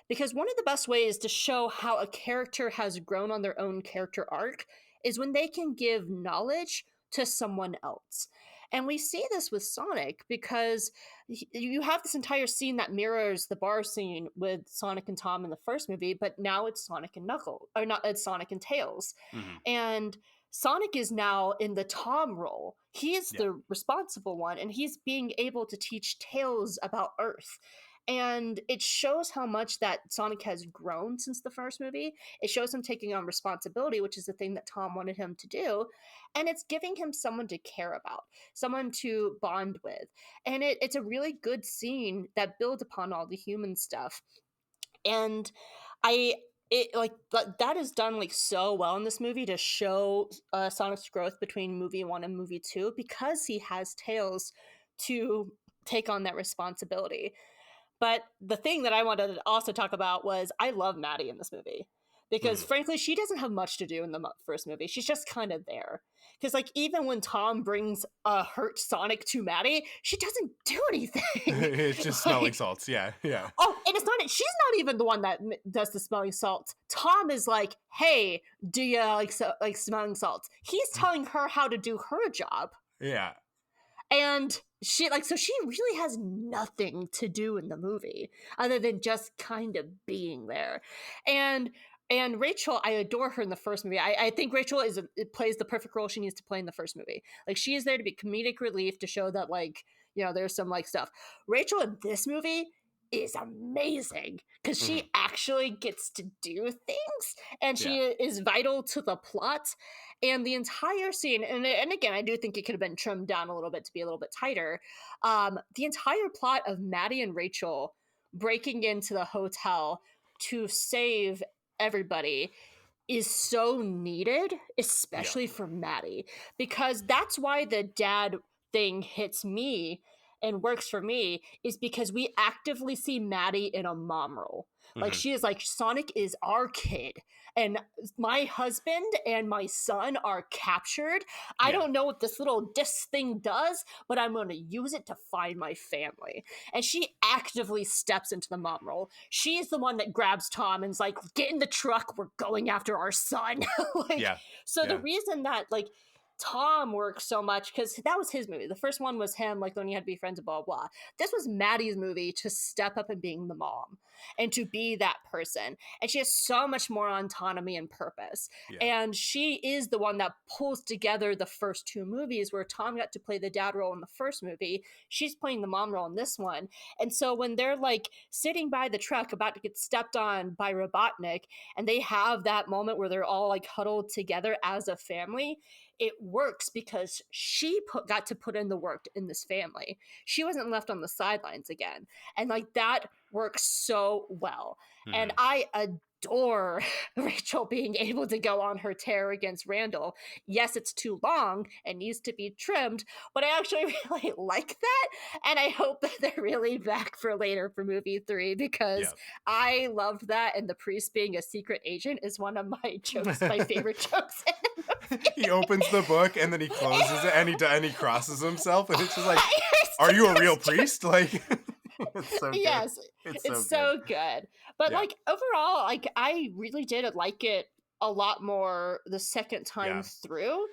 Because one of the best ways to show how a character has grown on their own character arc is when they can give knowledge to someone else. And we see this with Sonic because you have this entire scene that mirrors the bar scene with Sonic and Tom in the first movie, but now it's Sonic and Knuckles, or not, it's Sonic and Tails. And Sonic is now in the Tom role. He is the responsible one, and he's being able to teach Tails about Earth. And it shows how much that Sonic has grown since the first movie. It shows him taking on responsibility, which is the thing that Tom wanted him to do. And it's giving him someone to care about, someone to bond with. And it's a really good scene that builds upon all the human stuff. And that is done like so well in this movie to show Sonic's growth between movie 1 and movie 2, because he has Tails to take on that responsibility. But the thing that I wanted to also talk about was I love Maddie in this movie. Because frankly, she doesn't have much to do in the first movie. She's just kind of there. Because like even when Tom brings hurt Sonic to Maddie, she doesn't do anything. It's just smelling salts. Yeah. Oh, and it's not. She's not even the one that does the smelling salts. Tom is like, "Hey, do you like smelling salts?" He's telling her how to do her job. Yeah. And she really has nothing to do in the movie other than just kind of being there. And Rachel, I adore her in the first movie. I think Rachel plays the perfect role she needs to play in the first movie. Like she is there to be comedic relief, to show that like, you know, there's some like stuff. Rachel in this movie is amazing because she actually gets to do things, and she is vital to the plot and the entire scene. And again, I do think it could have been trimmed down a little bit to be a little bit tighter. The entire plot of Maddie and Rachel breaking into the hotel to save everybody is so needed, especially for Maddie, because that's why the dad thing hits me and works for me is because we actively see Maddie in a mom role. Like, she is like, Sonic is our kid, and my husband and my son are captured. I don't know what this little disc thing does, but I'm going to use it to find my family. And she actively steps into the mom role. She's the one that grabs Tom and's like, get in the truck, we're going after our son. The reason that, like, Tom works so much, because that was his movie. The first one was him, like, learning how to be friends and blah, blah. This was Maddie's movie to step up and being the mom and to be that person. And she has so much more autonomy and purpose. And she is the one that pulls together the first two movies, where Tom got to play the dad role in the first movie. She's playing the mom role in this one. And so when they're like sitting by the truck about to get stepped on by Robotnik, and they have that moment where they're all like huddled together as a family, it works because she got to put in the work in this family. She wasn't left on the sidelines again. And like, that works so well. And I adore Rachel being able to go on her tear against Randall. Yes, it's too long and needs to be trimmed, but I actually really like that. And I hope that they're really back for later for movie 3, because I loved that. And the priest being a secret agent is one of my jokes, my favorite jokes in the movie. He opens the book and then he closes it and he crosses himself, and it's just like, are you a real priest? Like, it's so good. Yes, it's so good. But like, overall, like, I really did like it a lot more the second time through.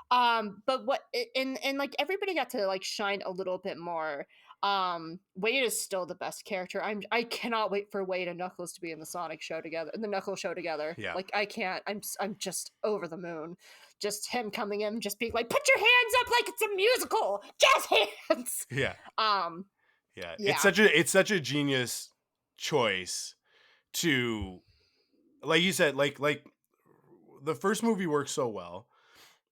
But what, and like, everybody got to like shine a little bit more. Wade is still the best character. I cannot wait for Wade and Knuckles to be in the Sonic show together, in the Knuckles show together. Like, I can't. I'm just over the moon. Just him coming in, just being like, put your hands up like it's a musical, jazz hands. It's such a genius choice to, like you said, like the first movie works so well,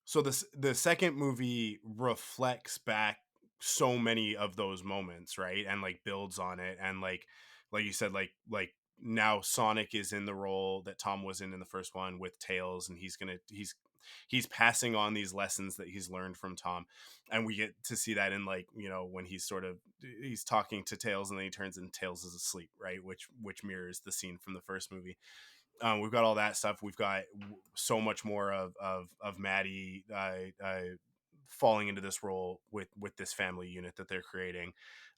so the second movie reflects back so many of those moments, right, and like builds on it. And like you said, like now Sonic is in the role that Tom was in the first one with Tails, and he's passing on these lessons that he's learned from Tom. And we get to see that in, like, you know, when he's talking to Tails and then he turns and Tails is asleep, right, which mirrors the scene from the first movie. We've got all that stuff. We've got so much more of Maddie falling into this role with this family unit that they're creating.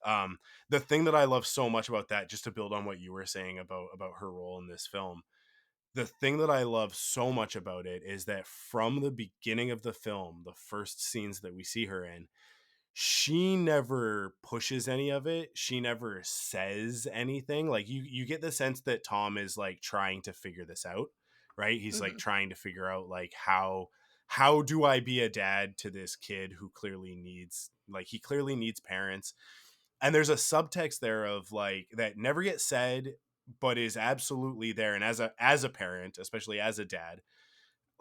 The thing that I love so much about that, just to build on what you were saying about her role in this film, the thing that I love so much about it is that from the beginning of the film, the first scenes that we see her in, she never pushes any of it. She never says anything. Like, you get the sense that Tom is like trying to figure this out, right? He's like trying to figure out, like, how do I be a dad to this kid who clearly needs parents. And there's a subtext there of like, that never gets said, but is absolutely there. And as a parent, especially as a dad,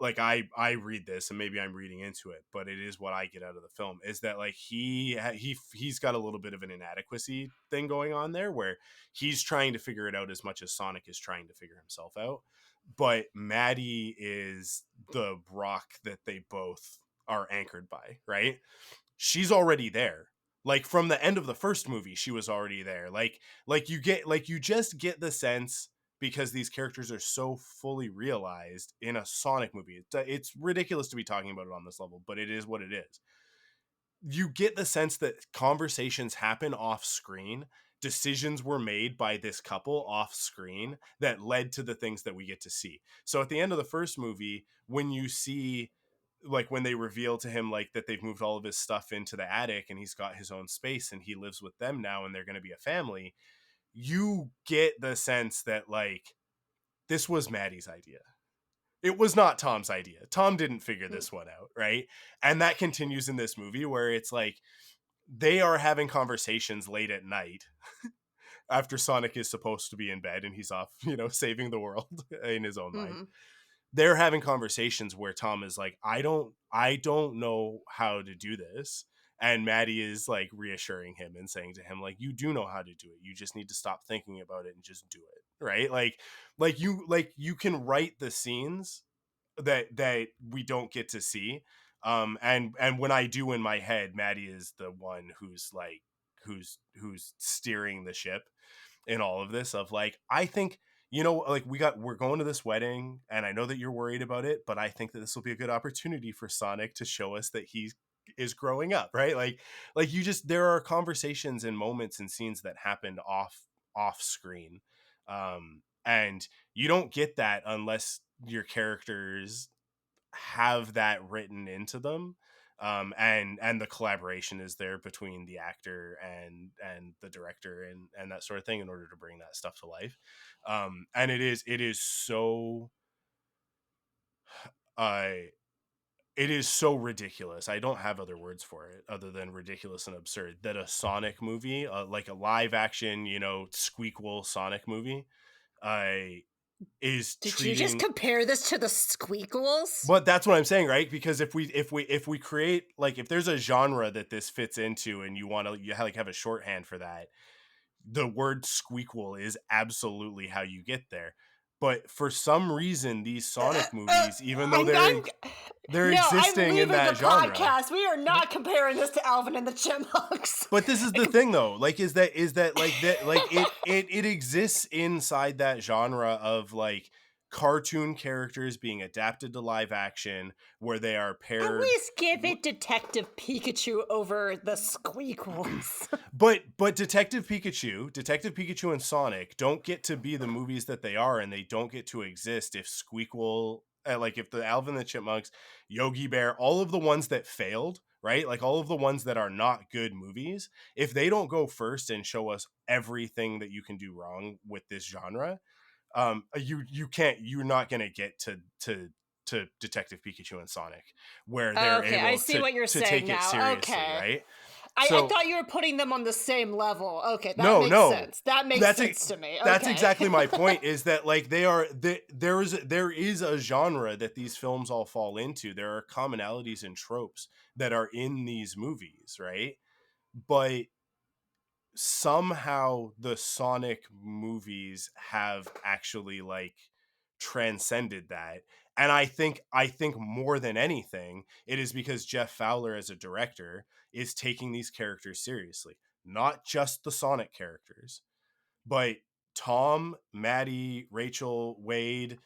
like, I read this, and maybe I'm reading into it, but it is what I get out of the film, is that like he's got a little bit of an inadequacy thing going on there, where he's trying to figure it out as much as Sonic is trying to figure himself out. But Maddie is the rock that they both are anchored by, right? She's already there. Like, from the end of the first movie, she was already there. Like you just get the sense, because these characters are so fully realized in a Sonic movie. It's ridiculous to be talking about it on this level, but it is what it is. You get the sense that conversations happen off screen. Decisions were made by this couple off screen that led to the things that we get to see. So at the end of the first movie, when you see, like, when they reveal to him, like, that they've moved all of his stuff into the attic and he's got his own space and he lives with them now and they're going to be a family, you get the sense that, like, this was Maddie's idea. It was not Tom's idea. Tom didn't figure this one out, right? And that continues in this movie, where it's like they are having conversations late at night after Sonic is supposed to be in bed and he's off, you know, saving the world in his own mind. They're having conversations where Tom is like, I don't know how to do this. And Maddie is like reassuring him and saying to him, like, you do know how to do it. You just need to stop thinking about it and just do it. Right. Like you can write the scenes that we don't get to see. And when I do in my head, Maddie is the one who's like who's steering the ship in all of this. Of like, I think, you know, like we're going to this wedding, and I know that you're worried about it, but I think that this will be a good opportunity for Sonic to show us that he is growing up, right? Like you just, there are conversations and moments and scenes that happened off screen, and you don't get that unless your characters have that written into them. And the collaboration is there between the actor and the director and that sort of thing in order to bring that stuff to life. And it is so it is so ridiculous. I don't have other words for it other than ridiculous and absurd that a Sonic movie, like a live action, you know, Squeakquel Sonic movie, is Did treating... you just compare this to the Squeakquels? But that's what I'm saying, right? Because if we create, like, if there's a genre that this fits into and you want to have a shorthand for that, the word Squeakquel is absolutely how you get there. But for some reason, these Sonic movies, even though they're existing in that genre, podcast. We are not comparing this to Alvin and the Chipmunks. But this is the thing, though. Like, is that it exists inside that genre of like cartoon characters being adapted to live action, where they are paired. At least give it Detective Pikachu over the Squeakquels. But Detective Pikachu and Sonic don't get to be the movies that they are, and they don't get to exist if Squeakquel, like if the Alvin and the Chipmunks, Yogi Bear, all of the ones that failed, right? Like all of the ones that are not good movies, if they don't go first and show us everything that you can do wrong with this genre, you're not going to get to Detective Pikachu and Sonic, where they're able I see what you're to saying take now. it seriously, right? I thought you were putting them on the same level. Okay, that makes sense. That makes sense to me. Okay. That's exactly my point, is that like there is a genre that these films all fall into. There are commonalities and tropes that are in these movies, right? But somehow the Sonic movies have actually like transcended that. And I think more than anything, it is because Jeff Fowler as a director is taking these characters seriously. Not just the Sonic characters, but Tom, Maddie, Rachel, Wade,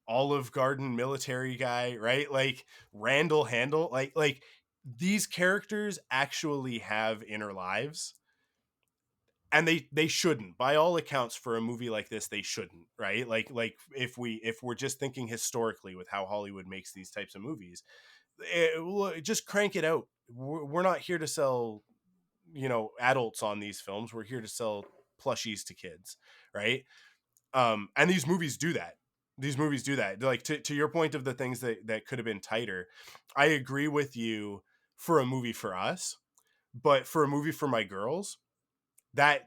Olive Garden military guy, right? Like Randall Handel, like these characters actually have inner lives. And they shouldn't, by all accounts, for a movie like this, they shouldn't, right? Like if we're just thinking historically with how Hollywood makes these types of movies, just crank it out. We're not here to sell, you know, adults on these films. We're here to sell plushies to kids, right? And these movies do that. Like to your point of the things that could have been tighter, I agree with you for a movie for us, but for a movie for my girls, that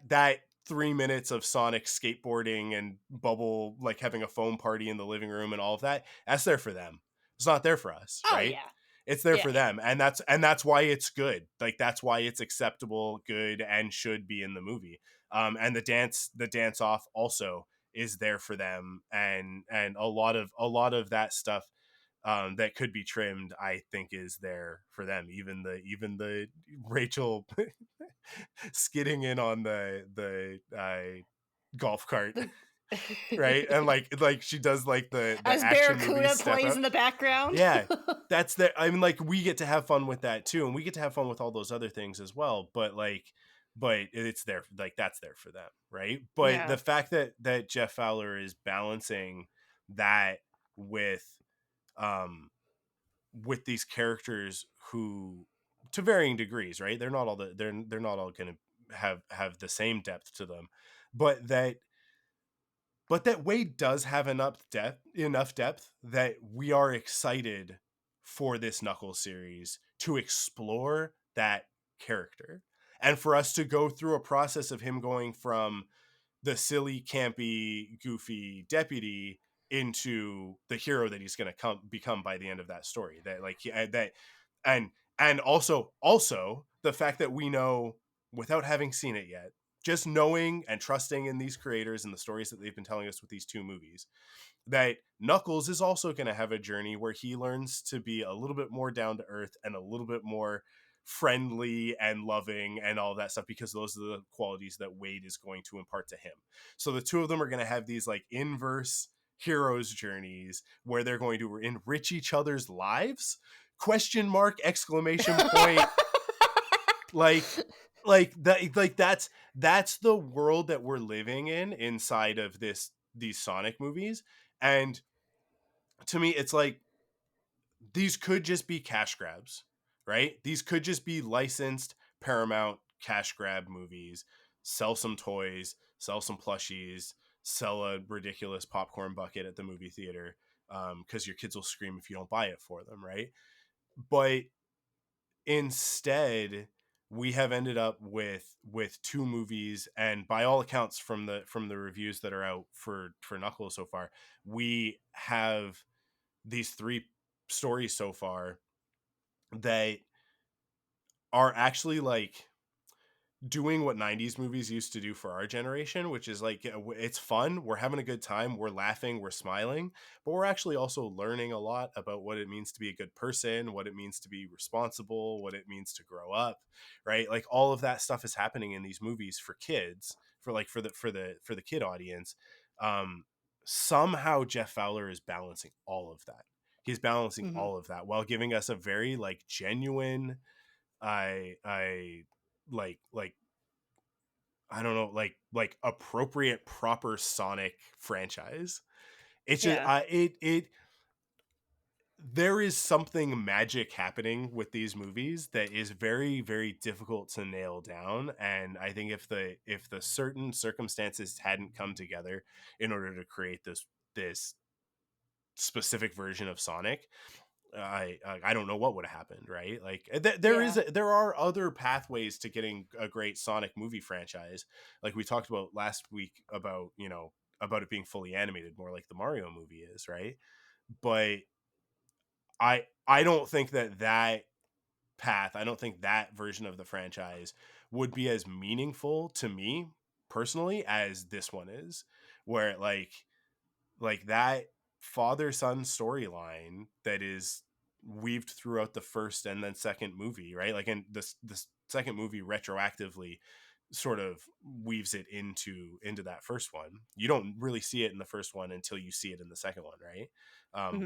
3 minutes of Sonic skateboarding and Bubble like having a foam party in the living room and all of that's there for them. It's not there for us, right? Yeah. It's there for them, and that's why it's good. Like that's why it's acceptable, good, and should be in the movie. And the dance off also is there for them, and a lot of that stuff that could be trimmed, I think, is there for them. Even the Rachel skidding in on the golf cart, right? And like she does like the as action Barracuda plays in the background. Yeah, that's the. I mean, like we get to have fun with that too, and we get to have fun with all those other things as well. But it's there, like that's there for them, right? But the fact that Jeff Fowler is balancing that with these characters who, to varying degrees, right? They're not all they're not all going to have the same depth to them, but that Wade does have enough depth that we are excited for this Knuckles series to explore that character, and for us to go through a process of him going from the silly, campy, goofy deputy into the hero that he's going to become by the end of that story. That like that, and also the fact that we know, without having seen it yet, just knowing and trusting in these creators and the stories that they've been telling us with these two movies, that Knuckles is also going to have a journey where he learns to be a little bit more down to earth and a little bit more friendly and loving and all that stuff, because those are the qualities that Wade is going to impart to him. So the two of them are going to have these like inverse heroes journeys where they're going to enrich each other's lives, question mark, exclamation point. like that, like that's the world that we're living in inside of these Sonic movies. And to me, it's like, these could just be cash grabs, right? These could just be licensed Paramount cash grab movies. Sell some toys, sell some plushies, sell a ridiculous popcorn bucket at the movie theater, because your kids will scream if you don't buy it for them, right? But instead, we have ended up with two movies, and by all accounts from the reviews that are out for Knuckles so far, we have these three stories so far that are actually like doing what 90s movies used to do for our generation, which is like, it's fun, we're having a good time, we're laughing, we're smiling, but we're actually also learning a lot about what it means to be a good person, what it means to be responsible, what it means to grow up, right? Like all of that stuff is happening in these movies for kids, for the kid audience. Somehow Jeff Fowler is balancing all of that. He's balancing all of that while giving us a very like genuine, I like I don't know, like appropriate, proper Sonic franchise. It's just there is something magic happening with these movies that is very, very difficult to nail down. And I think if the certain circumstances hadn't come together in order to create this specific version of Sonic, I don't know what would have happened, right? Like there are other pathways to getting a great Sonic movie franchise, like we talked about last week about, you know, about it being fully animated, more like the Mario movie is, right? But I don't think that path, I don't think that version of the franchise would be as meaningful to me personally as this one is, where like that father-son storyline that is weaved throughout the first and then second movie, right? Like, in this second movie retroactively sort of weaves it into that first one. You don't really see it in the first one until you see it in the second one, right?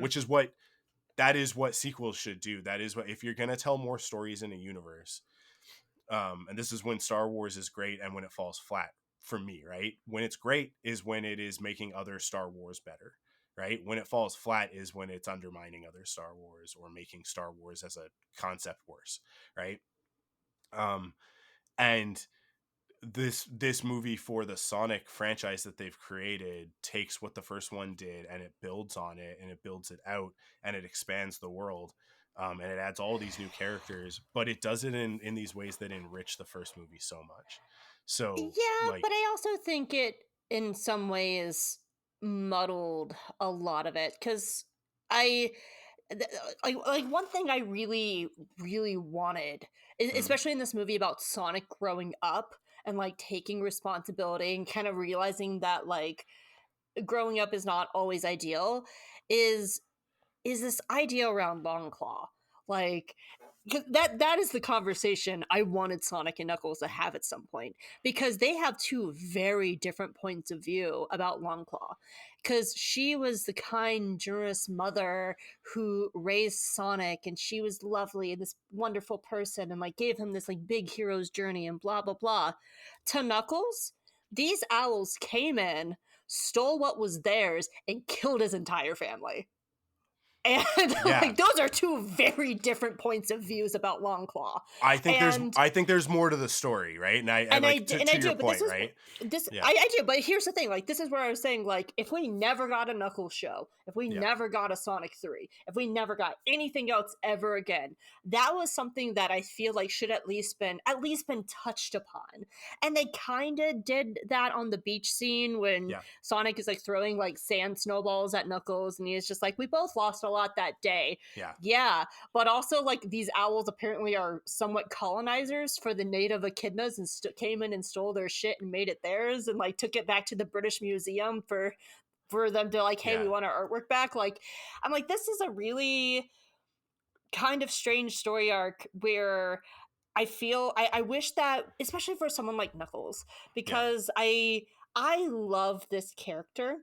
Which is what sequels should do. That is what, if you're going to tell more stories in a universe, and this is when Star Wars is great and when it falls flat for me, right? When it's great is when it is making other Star Wars better, right? When it falls flat is when it's undermining other Star Wars or making Star Wars as a concept worse, right? And this movie, for the Sonic franchise that they've created, takes what the first one did and it builds on it, and it builds it out, and it expands the world, and it adds all these new characters, but it does it in these ways that enrich the first movie so much. So yeah, but I also think it in some ways muddled a lot of it, because I like one thing I really wanted, especially in this movie about Sonic growing up and like taking responsibility and kind of realizing that like growing up is not always ideal, is this idea around Long Claw. Like, 'cause that is the conversation I wanted Sonic and Knuckles to have at some point, because they have two very different points of view about Longclaw. Because she was the kind, generous mother who raised Sonic, and she was lovely and this wonderful person, and like gave him this like big hero's journey and blah blah blah. To Knuckles, these owls came in, stole what was theirs, and killed his entire family. And like those are two very different points of views about Longclaw. I think there's more to the story, right? And I do, right? I do, but here's the thing: like, this is where I was saying, like, if we never got a Knuckles show, if we never got a Sonic 3, if we never got anything else ever again, that was something that I feel like should at least been touched upon. And they kind of did that on the beach scene when Sonic is like throwing like sand snowballs at Knuckles, and he's just like, we both lost a lot that day. But also like these owls apparently are somewhat colonizers for the native echidnas, and came in and stole their shit and made it theirs, and like took it back to the British Museum for them to like, hey, we want our artwork back. Like, I'm like, this is a really kind of strange story arc where I feel I wish that, especially for someone like Knuckles, because I love this character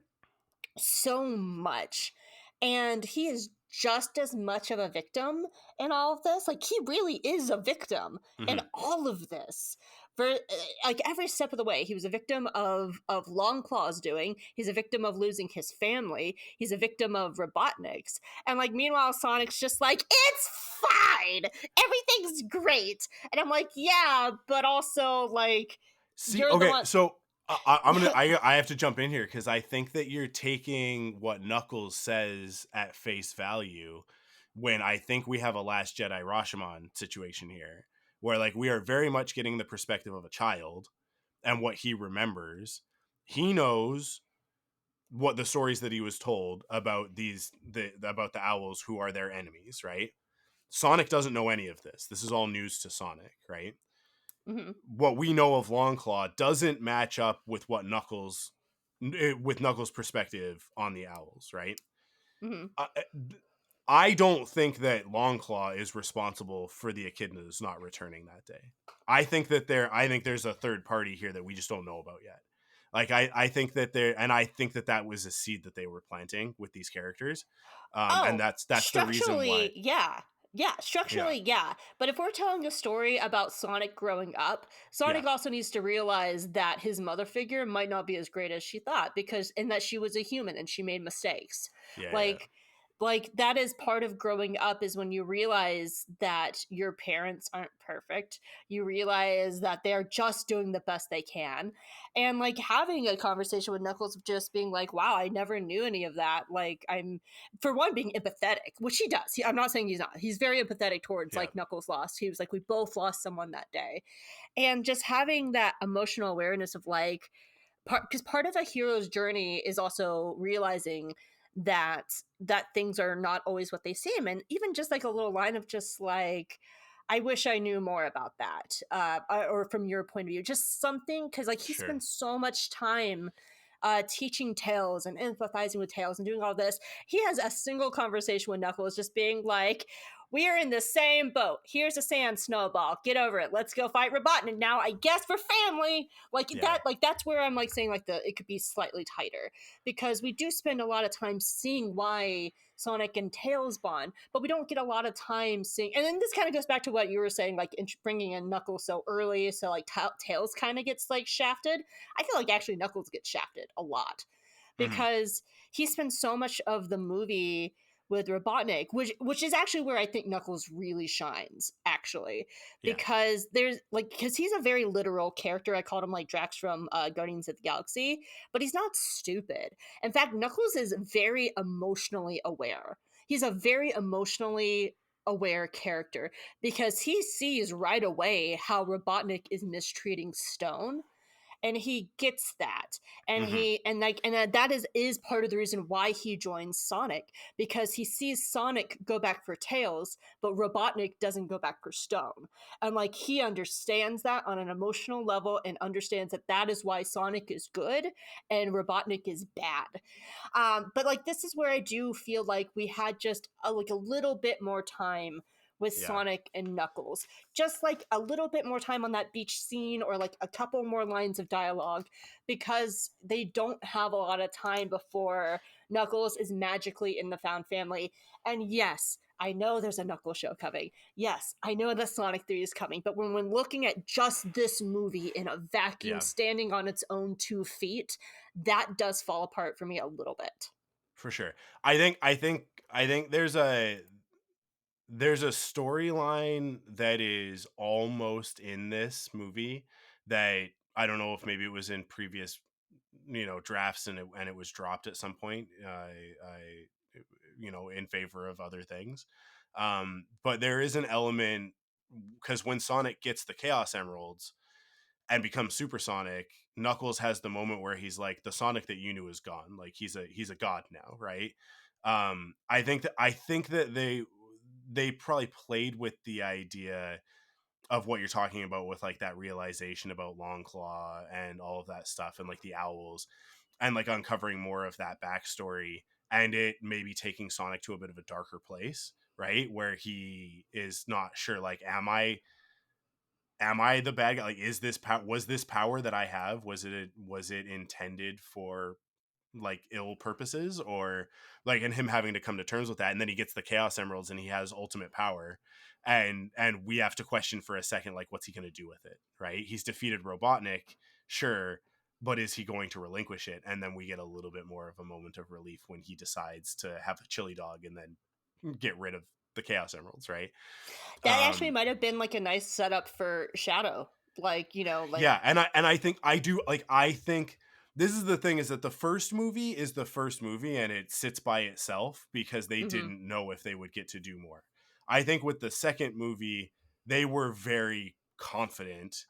so much, and he is just as much of a victim in all of this. Like, he really is a victim in all of this. For like every step of the way, he was a victim of Longclaw's doing. He's a victim of losing his family. He's a victim of Robotnik's. And like, meanwhile, Sonic's just like, it's fine, everything's great. And I'm like, yeah, but also like, see, okay, so I have to jump in here because I think that you're taking what Knuckles says at face value, when I think we have a Last Jedi Rashomon situation here, where like we are very much getting the perspective of a child and what he remembers. He knows what the stories that he was told about about the owls who are their enemies, right? Sonic doesn't know any of this. This is all news to Sonic, right? What we know of Longclaw doesn't match up with what Knuckles perspective on the owls, right? I don't think that Longclaw is responsible for the echidnas not returning that day. I think there's a third party here that we just don't know about yet. Like I think that I think that was a seed that they were planting with these characters, and that's the reason why. Structurally, yeah. But if we're telling a story about Sonic growing up, Sonic also needs to realize that his mother figure might not be as great as she thought, and that she was a human and she made mistakes. Like that is part of growing up, is when you realize that your parents aren't perfect. You realize that they're just doing the best they can. And like having a conversation with Knuckles, just being like, wow, I never knew any of that. Like, I'm, for one, being empathetic, which he does. I'm not saying he's not. He's very empathetic towards like Knuckles lost. He was like, we both lost someone that day. And just having that emotional awareness of like, because part of a hero's journey is also realizing that things are not always what they seem. And even just like a little line of just like, I wish I knew more about that, or from your point of view, just something, because like he spends so much time teaching Tails and empathizing with Tails and doing all this. He has a single conversation with Knuckles just being like, we are in the same boat. Here's a sand snowball. Get over it. Let's go fight Robotnik now, I guess, for family. Like that, like that's where I'm like saying like it could be slightly tighter, because we do spend a lot of time seeing why Sonic and Tails bond, but we don't get a lot of time seeing. And then this kind of goes back to what you were saying, like bringing in Knuckles so early, so like Tails kind of gets like shafted. I feel like actually Knuckles gets shafted a lot, because he spends so much of the movie with Robotnik, which is actually where I think Knuckles really shines, actually, because because he's a very literal character. I called him like Drax from Guardians of the Galaxy, but he's not stupid. In fact, Knuckles is very emotionally aware. He's a very emotionally aware character, because he sees right away how Robotnik is mistreating Stone, and he gets that, and that is part of the reason why he joins Sonic, because he sees Sonic go back for Tails, but Robotnik doesn't go back for Stone, and like he understands that on an emotional level, and understands that is why Sonic is good and Robotnik is bad. But like this is where I do feel like we had just a little bit more time with Sonic and Knuckles. Just like a little bit more time on that beach scene, or like a couple more lines of dialogue, because they don't have a lot of time before Knuckles is magically in the found family. And yes, I know there's a Knuckles show coming. Yes, I know that Sonic 3 is coming. But when we're looking at just this movie in a vacuum, standing on its own 2 feet, that does fall apart for me a little bit. For sure. I think there's a storyline that is almost in this movie that I don't know if maybe it was in previous drafts and it was dropped at some point in favor of other things, but there is an element, because when Sonic gets the Chaos Emeralds and becomes Supersonic, Knuckles has the moment where he's like, the Sonic that you knew is gone, like he's a god now, right? I think that they probably played with the idea of what you're talking about, with like that realization about Longclaw and all of that stuff, and like the owls, and like uncovering more of that backstory, and it maybe taking Sonic to a bit of a darker place, right? Where he is not sure, like, am I am I the bad guy? Like, is this was this power that I have, was it intended for like ill purposes, or like, and him having to come to terms with that, and then he gets the Chaos Emeralds and he has ultimate power, and we have to question for a second, like, what's he going to do with it, right? He's defeated Robotnik, sure, but is he going to relinquish it? And then we get a little bit more of a moment of relief when he decides to have a chili dog and then get rid of the Chaos Emeralds, right? That actually might have been like a nice setup for Shadow, like, you know, like, yeah, and I think I do, like, I think this is the thing, is that the first movie is the first movie and it sits by itself because they didn't know if they would get to do more. I think with the second movie, they were very confident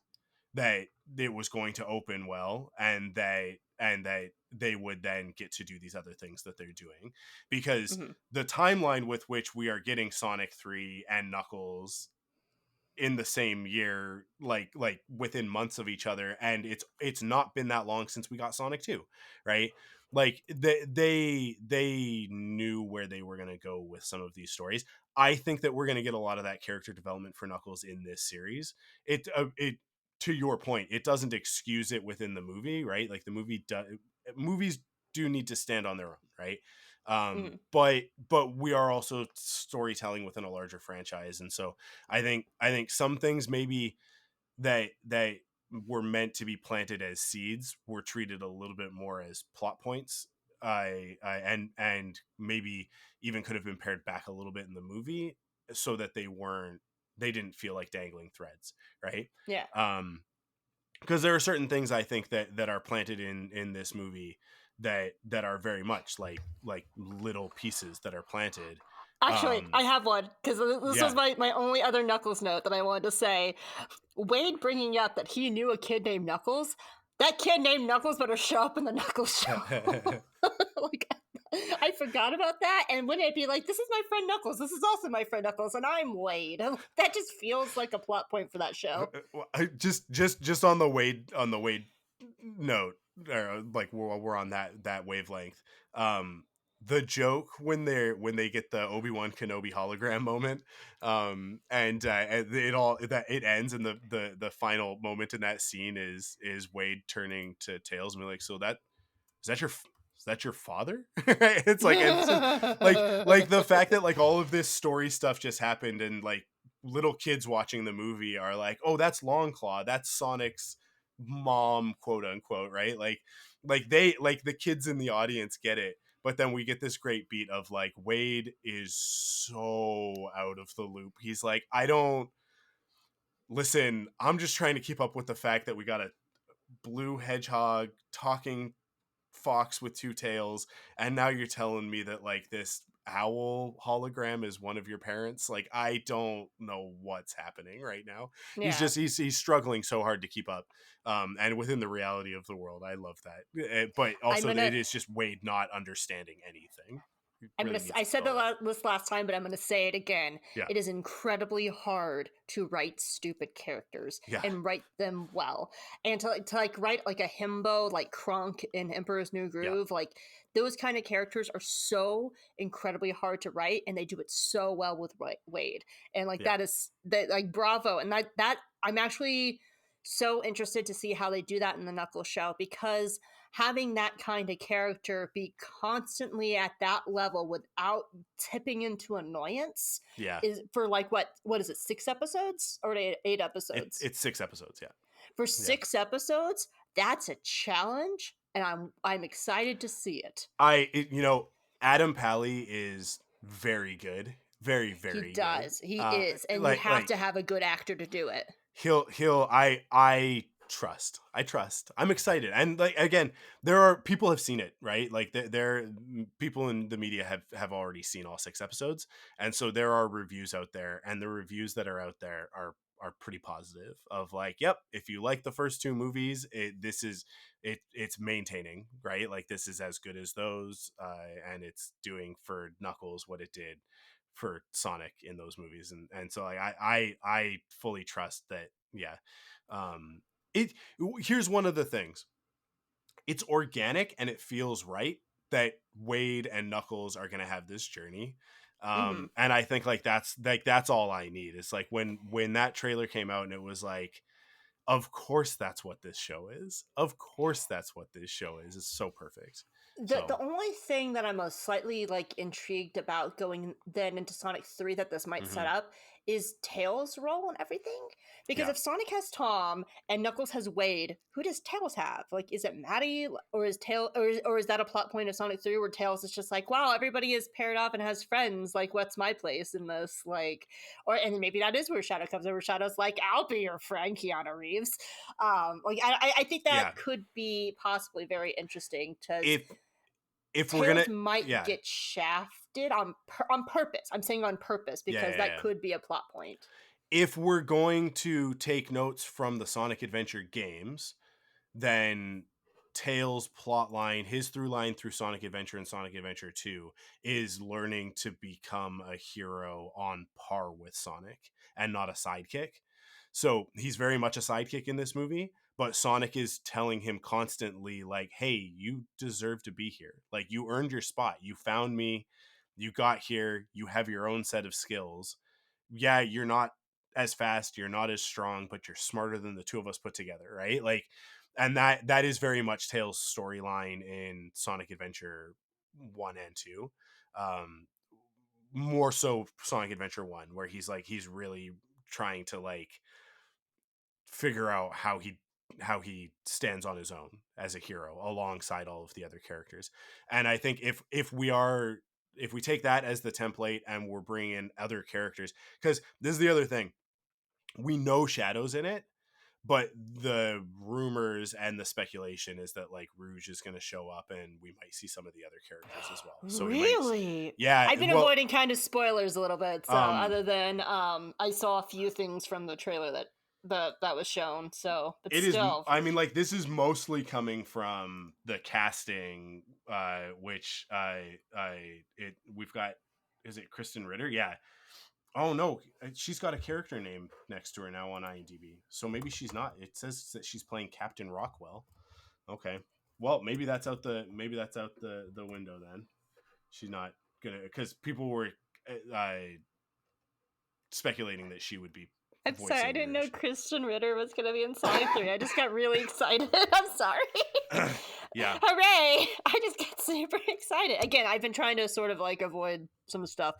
that it was going to open well, and that they would then get to do these other things that they're doing, because the timeline with which we are getting Sonic 3 and Knuckles in the same year, like within months of each other, and it's not been that long since we got Sonic 2, right? Like, they knew where they were going to go with some of these stories. I think that we're going to get a lot of that character development for Knuckles in this series. It to your point, it doesn't excuse it within the movie, right? Like, movies do need to stand on their own, right? But we are also storytelling within a larger franchise, and so I think some things maybe that were meant to be planted as seeds were treated a little bit more as plot points. And maybe even could have been pared back a little bit in the movie, so that they didn't feel like dangling threads, right? yeah. Because there are certain things I think that are planted in this movie that are very much like little pieces that are planted. Actually, I have one, because this was my only other Knuckles note that I wanted to say. Wade bringing up that he knew a kid named Knuckles. That kid named Knuckles better show up in the Knuckles show. Like, I forgot about that, and wouldn't it be like, this is my friend Knuckles, this is also my friend Knuckles, and I'm Wade. That just feels like a plot point for that show. Just on the Wade note, like, we're on that wavelength. The joke when they get the Obi-Wan Kenobi hologram moment, and it ends, and the final moment in that scene is Wade turning to Tails and be like, so is that your father? It's like, it's just, like the fact that, like, all of this story stuff just happened, and like little kids watching the movie are like, oh, that's Longclaw, that's Sonic's mom, quote unquote, right? Like the kids in the audience get it, but then we get this great beat of like, Wade is so out of the loop. He's like, I don't listen, I'm just trying to keep up with the fact that we got a blue hedgehog talking fox with two tails, and now you're telling me that like this owl hologram is one of your parents. Like, I don't know what's happening right now. Yeah. He's struggling so hard to keep up, and within the reality of the world. I love that, but also it is just Wade not understanding anything. I said this last time, but I'm gonna say it again. Yeah. It is incredibly hard to write stupid characters, and write them well, and to like write like a himbo like Kronk in Emperor's New Groove. Like, those kind of characters are so incredibly hard to write, and they do it so well with Wade. And like, that is that, like, bravo. And that I'm actually so interested to see how they do that in the Knuckles show, because having that kind of character be constantly at that level without tipping into annoyance is, for like, what is it, 6 episodes or 8 episodes? It's 6 episodes. For 6 episodes, that's a challenge, and I'm excited to see it. Adam Pally is very good, very very he does good. He is, and you have to have a good actor to do it. I trust. I'm excited, and like, again, there are people have seen it, right? Like, there people in the media have already seen all 6 episodes, and so there are reviews out there, and the reviews that are out there are pretty positive, of like, yep, if you like the first 2 movies, it's maintaining, right? Like, this is as good as those, and it's doing for Knuckles what it did for Sonic in those movies, and so like, I fully trust that. Here's one of the things: it's organic and it feels right that Wade and Knuckles are going to have this journey. And I think like that's all I need. It's like when that trailer came out and it was like, of course that's what this show is. Of course that's what this show is. It's so perfect. The only thing that I'm most slightly like intrigued about going then into Sonic 3 that this might set up is Tails' role and everything. Because if Sonic has Tom and Knuckles has Wade, who does Tails have? Like, is it Maddie, or is or is that a plot point of Sonic 3 where Tails is just like, wow, everybody is paired off and has friends, like what's my place in this? Like, and maybe that is where Shadow comes over. Shadow's like, I'll be your friend, Keanu Reeves. Like I think that could be possibly very interesting, because if Tails we're gonna might get shafted on purpose. I'm saying on purpose, because that could be a plot point. If we're going to take notes from the Sonic Adventure games, then Tails' plot line, his through line through Sonic Adventure and Sonic Adventure 2 is learning to become a hero on par with Sonic and not a sidekick. So he's very much a sidekick in this movie, but Sonic is telling him constantly like, hey, you deserve to be here. Like, you earned your spot. You found me. You got here. You have your own set of skills. Yeah, you're not as fast. You're not as strong, but you're smarter than the two of us put together, right? Like, and that is very much Tails' storyline in Sonic Adventure 1 and 2. More so Sonic Adventure 1, where he's really trying to like figure out how he stands on his own as a hero alongside all of the other characters. And I think if we take that as the template and we're bringing in other characters, because this is the other thing, we know Shadow's in it, but the rumors and the speculation is that like Rouge is going to show up and we might see some of the other characters as well. So really? I've been avoiding kind of spoilers a little bit. So other than I saw a few things from the trailer that was shown. So but still. I mean, like, this is mostly coming from the casting, which we've got, is it Kristen Ritter? Yeah. Oh no, she's got a character name next to her now on IMDb. So maybe she's not. It says that she's playing Captain Rockwell. Okay. Well, maybe that's out the window then. She's not gonna, because people were speculating that she would be. I'm sorry, I didn't know Kristen Ritter was going to be in Sonic 3. I just got really excited. I'm sorry. Yeah. Hooray! I just got super excited. Again, I've been trying to sort of like avoid some stuff.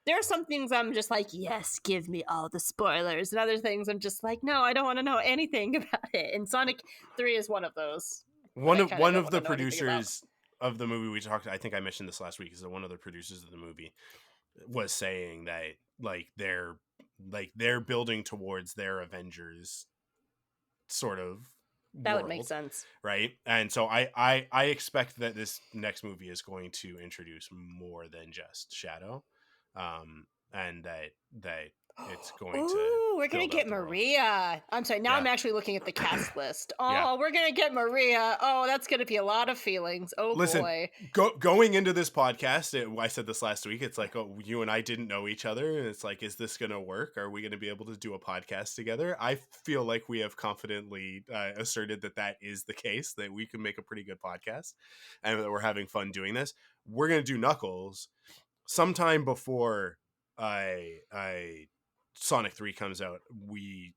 There are some things I'm just like, yes, give me all the spoilers. And other things I'm just like, no, I don't want to know anything about it. And Sonic 3 is one of those. One of the producers of the movie we talked, I think I mentioned this last week, is that one of the producers of the movie was saying that like they're building towards their Avengers sort of that world, would make sense, right? And so I expect that this next movie is going to introduce more than just Shadow, and that it's going to. We're gonna get Maria. I'm sorry. Now I'm actually looking at the cast list. Oh, we're gonna get Maria. Oh, that's gonna be a lot of feelings. Oh, listen, boy. Going into this podcast, I said this last week. It's like, oh, you and I didn't know each other, and it's like, is this gonna work? Are we gonna be able to do a podcast together? I feel like we have confidently asserted that is the case. That we can make a pretty good podcast, and that we're having fun doing this. We're gonna do Knuckles sometime before Sonic 3 comes out. We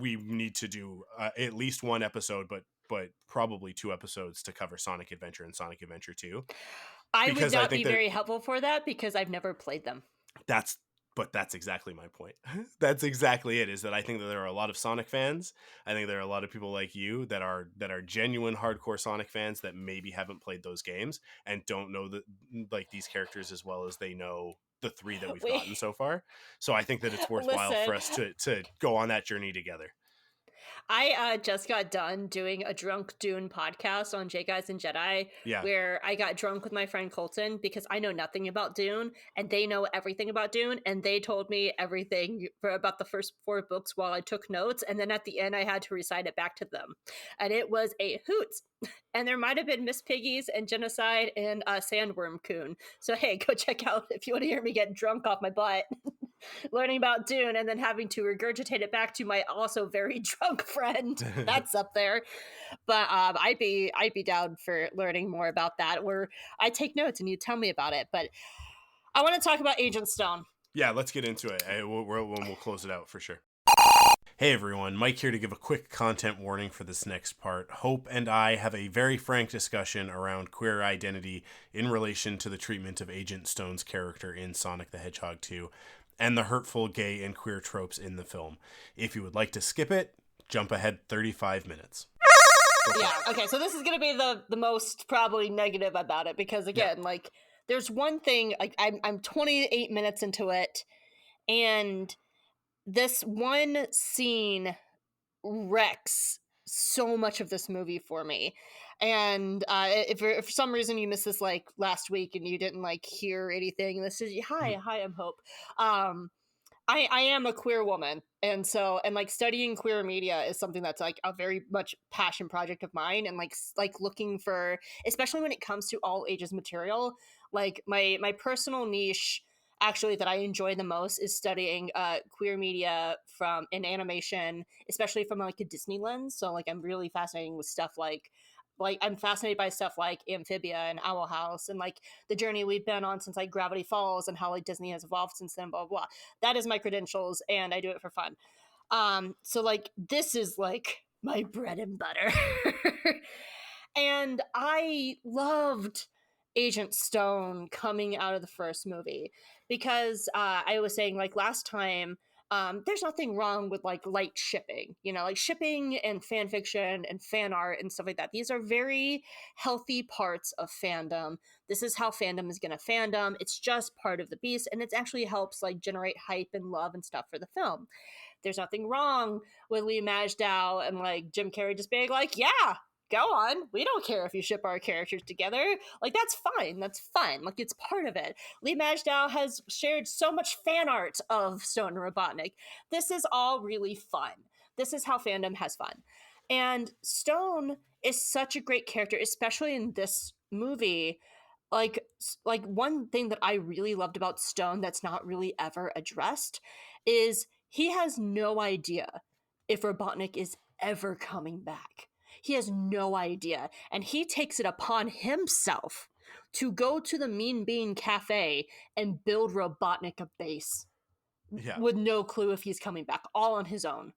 need to do at least one episode, but probably 2 episodes to cover Sonic Adventure and Sonic Adventure 2. I would not be very helpful for that because I've never played them. That's exactly my point. That's exactly it, is that I think that there are a lot of Sonic fans. I think there are a lot of people like you that are genuine hardcore Sonic fans that maybe haven't played those games and don't know like these characters as well as they know the 3 that we've gotten so far. So I think that it's worthwhile for us to go on that journey together. I just got done doing a Drunk Dune podcast on J Guys and Jedi, where I got drunk with my friend Colton because I know nothing about Dune and they know everything about Dune, and they told me everything about the first 4 books while I took notes, and then at the end I had to recite it back to them, and it was a hoot. And there might have been Miss Piggies and Genocide and Sandworm Coon. So hey, go check out if you want to hear me get drunk off my butt. Learning about Dune and then having to regurgitate it back to my also very drunk friend. That's up there. But I'd be down for learning more about that, where I take notes and you tell me about it. But I want to talk about Agent Stone. Yeah, let's get into it. We'll close it out for sure. Hey everyone, Mike here to give a quick content warning for this next part. Hope and I have a very frank discussion around queer identity in relation to the treatment of Agent Stone's character in Sonic the Hedgehog 2 and the hurtful gay and queer tropes in the film. If you would like to skip it, jump ahead 35 minutes. Yeah, okay, so this is going to be the most probably negative about it because, again, like, there's one thing, like, I'm 28 minutes into it, and this one scene wrecks so much of this movie for me. And if for some reason you missed this like last week and you didn't like hear anything, this is hi, I'm Hope. I am a queer woman, and like studying queer media is something that's like a very much passion project of mine, and like looking for, especially when it comes to all ages material, like my personal niche actually that I enjoy the most is studying queer media from in animation, especially from like a Disney lens. So like I'm really fascinated with stuff like I'm fascinated by stuff like Amphibia and Owl House and like the journey we've been on since like Gravity Falls and how like Disney has evolved since then, blah blah. That is my credentials and I do it for fun. So like this is like my bread and butter. And I loved Agent Stone coming out of the first movie because I was saying like last time, there's nothing wrong with like light shipping, you know, like shipping and fan fiction and fan art and stuff like that. These are very healthy parts of fandom. This is how fandom is going to fandom. It's just part of the beast, and it actually helps like generate hype and love and stuff for the film. There's nothing wrong with Lee Majdow and like Jim Carrey just being like, yeah, go on. We don't care if you ship our characters together. Like, that's fine. That's fun. Like, it's part of it. Lee Majdow has shared so much fan art of Stone and Robotnik. This is all really fun. This is how fandom has fun. And Stone is such a great character, especially in this movie. Like one thing that I really loved about Stone that's not really ever addressed is he has no idea if Robotnik is ever coming back. He has no idea. And he takes it upon himself to go to the Mean Bean Cafe and build Robotnik a base. Yeah. With no clue if he's coming back, all on his own.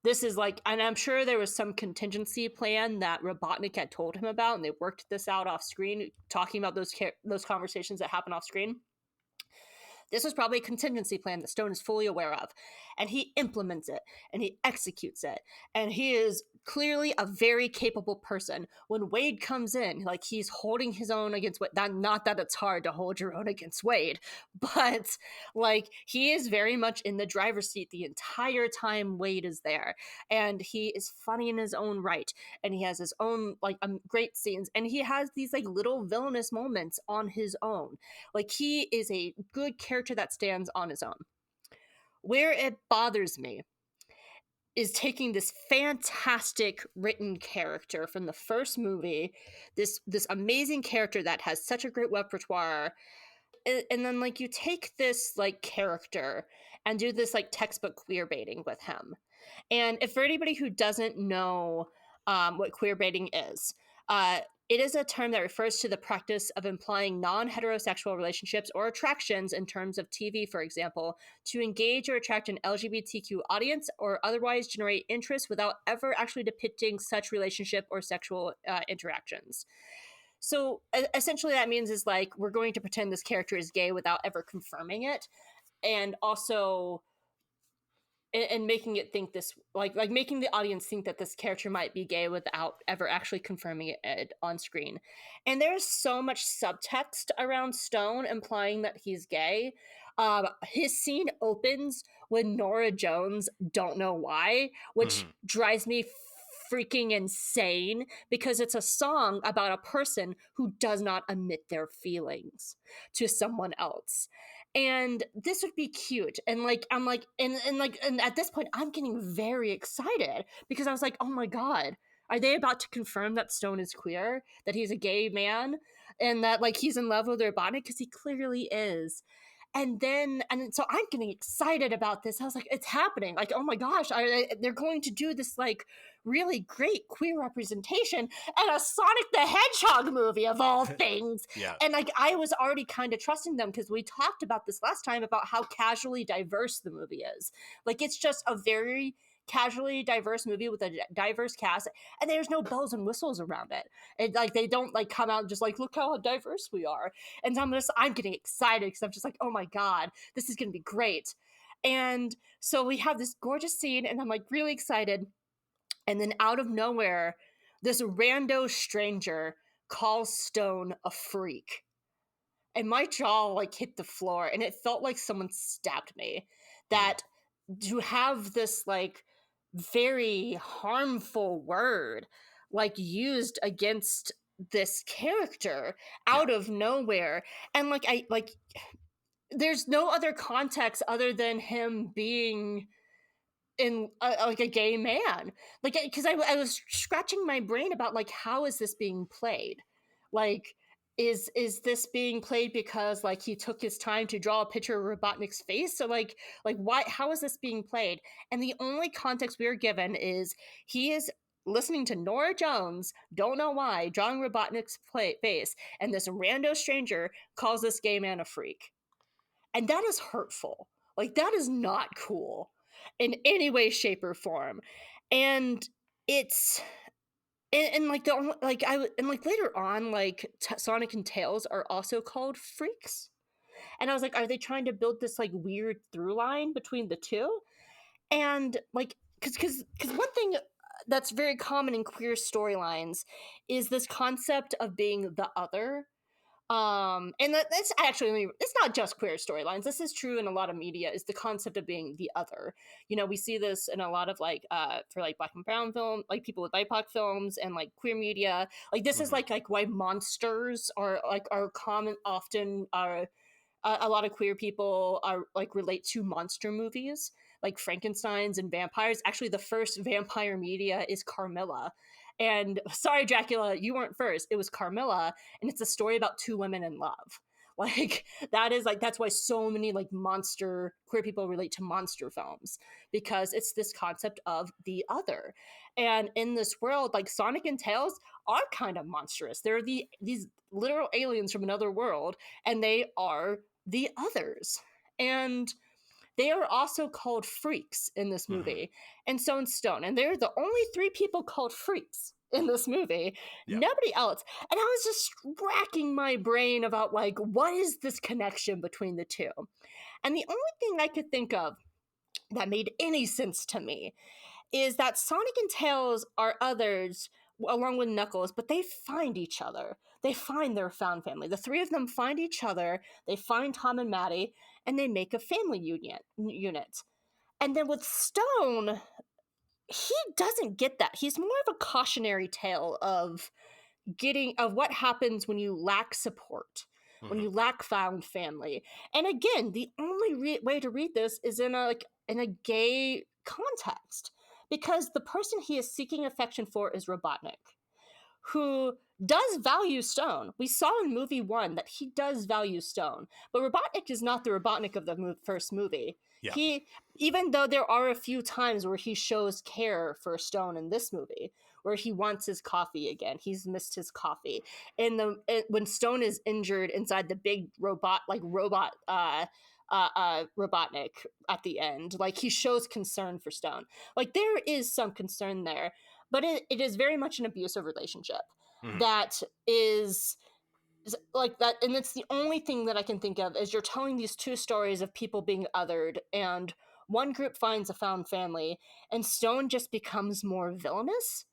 This is like, and I'm sure there was some contingency plan that Robotnik had told him about, and they worked this out off screen, talking about those conversations that happen off screen. This was probably a contingency plan that Stone is fully aware of, and he implements it, and he executes it, and he is clearly a very capable person. When Wade comes in, like, he's holding his own against Wade. Not that it's hard to hold your own against Wade, but like, he is very much in the driver's seat the entire time Wade is there, and he is funny in his own right, and he has his own like great scenes, and he has these like little villainous moments on his own. Like, he is a good character that stands on his own. Where it bothers me is taking this fantastic written character from the first movie, this amazing character that has such a great repertoire, and then like you take this like character and do this like textbook queer baiting with him. And if for anybody who doesn't know what queer baiting is, it is a term that refers to the practice of implying non-heterosexual relationships or attractions in terms of TV, for example, to engage or attract an LGBTQ audience or otherwise generate interest without ever actually depicting such relationship or sexual interactions. So essentially that means is like, we're going to pretend this character is gay without ever confirming it. And also... and making it think this, like making the audience think that this character might be gay without ever actually confirming it on screen. And there's so much subtext around Stone implying that he's gay. His scene opens with Norah Jones, Don't Know Why, which drives me freaking insane because it's a song about a person who does not admit their feelings to someone else. And this would be cute. And like, I'm like, and at this point, I'm getting very excited because I was like, oh my God, are they about to confirm that Stone is queer, that he's a gay man, and that like he's in love with Robotnik? Because he clearly is. And so I'm getting excited about this. I was like, it's happening. Like, oh my gosh, they're going to do this like really great queer representation and a Sonic the Hedgehog movie of all things. Yeah. And like, I was already kind of trusting them because we talked about this last time about how casually diverse the movie is. Like, it's just a very casually diverse movie with a diverse cast, and there's no bells and whistles around it. And like, they don't like come out and just like, look how diverse we are. And so I'm getting excited because I'm just like, oh my God, this is going to be great. And so we have this gorgeous scene, and I'm like really excited. And then out of nowhere, this rando stranger calls Stone a freak. And my jaw like hit the floor, and it felt like someone stabbed me. That to have this like very harmful word like used against this character out of nowhere, and like I like there's no other context other than him being in like a gay man, like, because I was scratching my brain about like, how is this being played? Like, is this being played because like he took his time to draw a picture of Robotnik's face? So like why, how is this being played? And the only context we are given is he is listening to Norah Jones, don't know why, drawing Robotnik's face, and this rando stranger calls this gay man a freak. And that is hurtful. Like, that is not cool in any way, shape, or form. And it's and like the like I and like later on, like Sonic and Tails are also called freaks. And I was like, are they trying to build this like weird through line between the two? And like, because one thing that's very common in queer storylines is this concept of being the other. And that's actually, it's not just queer storylines. This is true in a lot of media, is the concept of being the other. You know, we see this in a lot of like, for like Black and brown film, like people with BIPOC films and like queer media. Like this is like why monsters are common, often are, a lot of queer people are like relate to monster movies like Frankenstein's and vampires. Actually, the first vampire media is Carmilla. And sorry, Dracula, you weren't first. It was Carmilla, and it's a story about two women in love. Like, that is like, that's why so many like monster queer people relate to monster films, because it's this concept of the other. And in this world, like Sonic and Tails are kind of monstrous. They're these literal aliens from another world, and they are the others. And they are also called freaks in this movie, and so in Stone. And they're the only three people called freaks in this movie. Nobody else. And I was just racking my brain about like, what is this connection between the two? And the only thing I could think of that made any sense to me is that Sonic and Tails are others along with Knuckles, but they find each other. They find their found family. The three of them find each other. They find Tom and Maddie, and they make a family unit. And then with Stone, he doesn't get that. He's more of a cautionary tale of what happens when you lack support, when you lack found family. And again, the only way to read this is in a gay context, because the person he is seeking affection for is Robotnik, who does value Stone. We saw in movie 1 that he does value Stone, but Robotnik is not the Robotnik of the first movie. Yeah. He, even though there are a few times where he shows care for Stone in this movie, where he wants his coffee again, he's missed his coffee. When Stone is injured inside the big robot Robotnik at the end, like he shows concern for Stone. Like there is some concern there, but it is very much an abusive relationship that is like that. And it's the only thing that I can think of is you're telling these two stories of people being othered, and one group finds a found family, and Stone just becomes more villainous.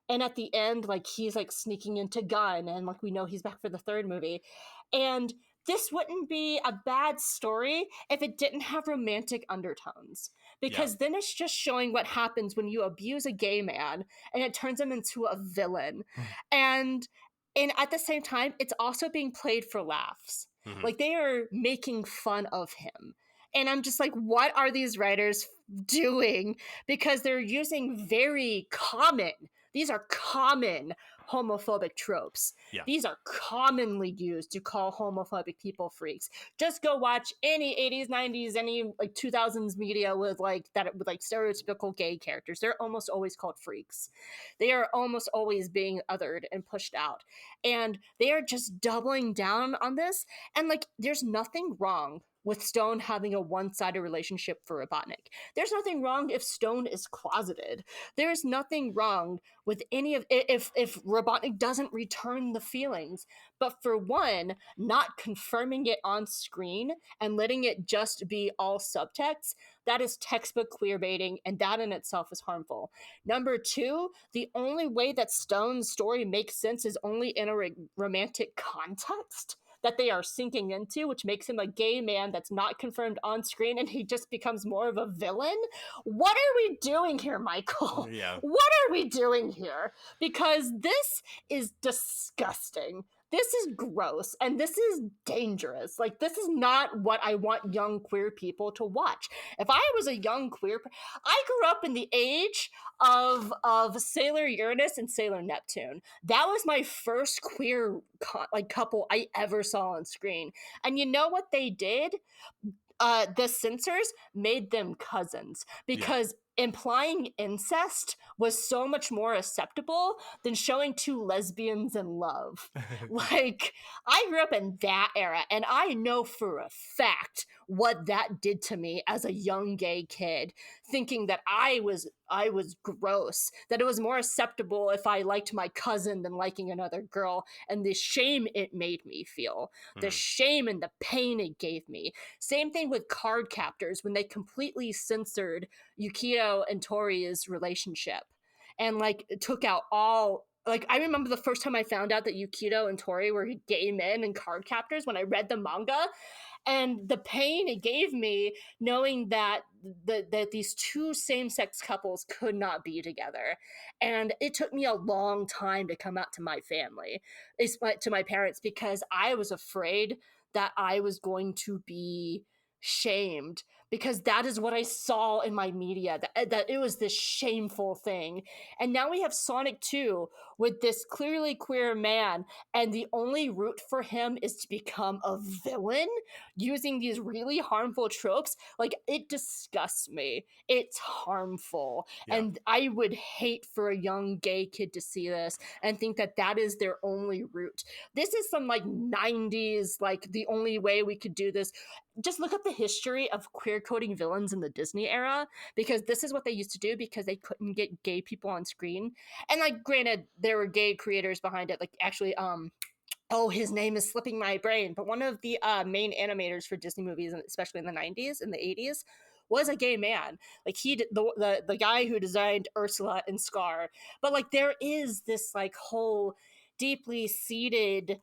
And at the end, like he's like sneaking into Gun, and like we know he's back for the third movie. And this wouldn't be a bad story if it didn't have romantic undertones, because then it's just showing what happens when you abuse a gay man and it turns him into a villain. And at the same time, it's also being played for laughs. Like they are making fun of him. And I'm just like, what are these writers doing? Because they're using very common, these are common homophobic tropes. Yeah. These are commonly used to call homophobic people freaks. Just go watch any 80s, 90s, any like 2000s media with like stereotypical gay characters. They're almost always called freaks. They are almost always being othered and pushed out. And they are just doubling down on this. And like, there's nothing wrong with Stone having a one-sided relationship for Robotnik. There's nothing wrong if Stone is closeted. There is nothing wrong with any of if Robotnik doesn't return the feelings. But for one, not confirming it on screen and letting it just be all subtext, that is textbook queer baiting, and that in itself is harmful. Number two, the only way that Stone's story makes sense is only in a romantic context that they are sinking into, which makes him a gay man that's not confirmed on screen, and he just becomes more of a villain. What are we doing here, Michael? Yeah. What are we doing here? Because this is disgusting. This is gross, and this is dangerous. Like, this is not what I want young queer people to watch. If I was a young queer, I grew up in the age of Sailor Uranus and Sailor Neptune. That was my first queer couple I ever saw on screen. And you know what they did? The censors made them cousins because implying incest was so much more acceptable than showing two lesbians in love. Like, I grew up in that era, and I know for a fact what that did to me as a young gay kid, thinking that I was gross, that it was more acceptable if I liked my cousin than liking another girl, and the shame it made me feel, the shame and the pain it gave me. Same thing with Card Captors when they completely censored Yukito and Tori's relationship and like took out all. Like, I remember the first time I found out that Yukito and Tori were gay men and Card Captors when I read the manga, and the pain it gave me knowing that that these two same-sex couples could not be together. And it took me a long time to come out to my family, to my parents, because I was afraid that I was going to be shamed, because that is what I saw in my media, that it was this shameful thing. And now we have Sonic 2 with this clearly queer man, and the only route for him is to become a villain using these really harmful tropes. Like, it disgusts me. It's harmful. Yeah. And I would hate for a young gay kid to see this and think that that is their only route. This is some like 90s, like the only way we could do this. Just look up the history of queer coding villains in the Disney era, because this is what they used to do because they couldn't get gay people on screen. And like, granted, there were gay creators behind it. Like, actually, oh, his name is slipping my brain, but one of the main animators for Disney movies, especially in the 90s and the 80s, was a gay man. Like, he the guy who designed Ursula and Scar. But like, there is this like whole deeply seated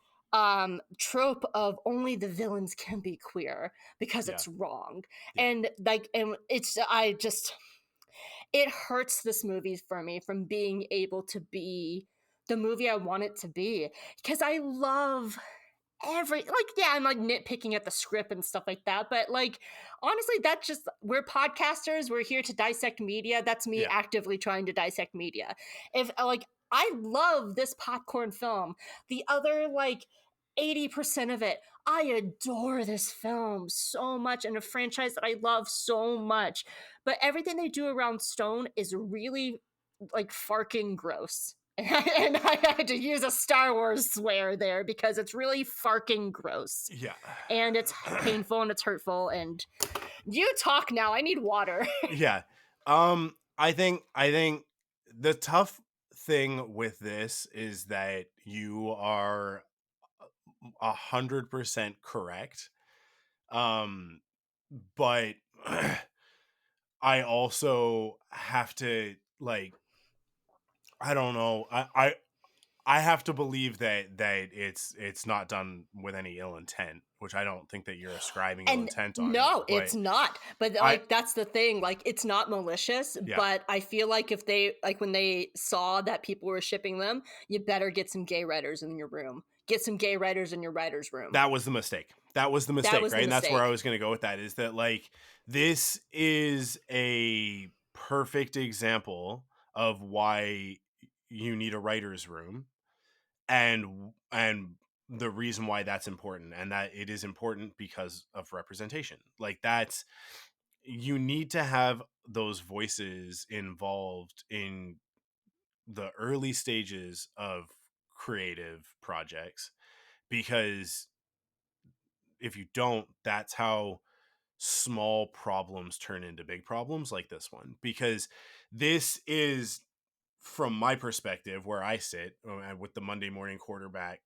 trope of only the villains can be queer because it's wrong. And like, and it's, it hurts this movie for me from being able to be the movie I want it to be, because I love I'm like nitpicking at the script and stuff like that, but like, honestly, that's just, we're podcasters, we're here to dissect media. That's me actively trying to dissect media. If like, I love this popcorn film, the other like 80% of it, I adore this film so much, and a franchise that I love so much, but everything they do around Stone is really like farking gross. And I had to use a Star Wars swear there because it's really farking gross. Yeah. And it's painful and it's hurtful. And you talk now. I need water. Yeah. I think the tough thing with this is that you are 100% correct. But I also have to, like, I don't know. I have to believe that it's not done with any ill intent, which I don't think that you're ascribing ill intent on. No, it's not. But like, that's the thing. Like, it's not malicious. Yeah. But I feel like if they, like, when they saw that people were shipping them, you better get some gay writers in your room. Get some gay writers in your writer's room. That was the mistake. Right? And that's where I was going to go with that, is that like, this is a perfect example of why you need a writer's room. and the reason why that's important, and that it is important because of representation. Like, that's, you need to have those voices involved in the early stages of creative projects, because if you don't, that's how small problems turn into big problems like this one. Because this is, from my perspective, where I sit with the Monday morning quarterback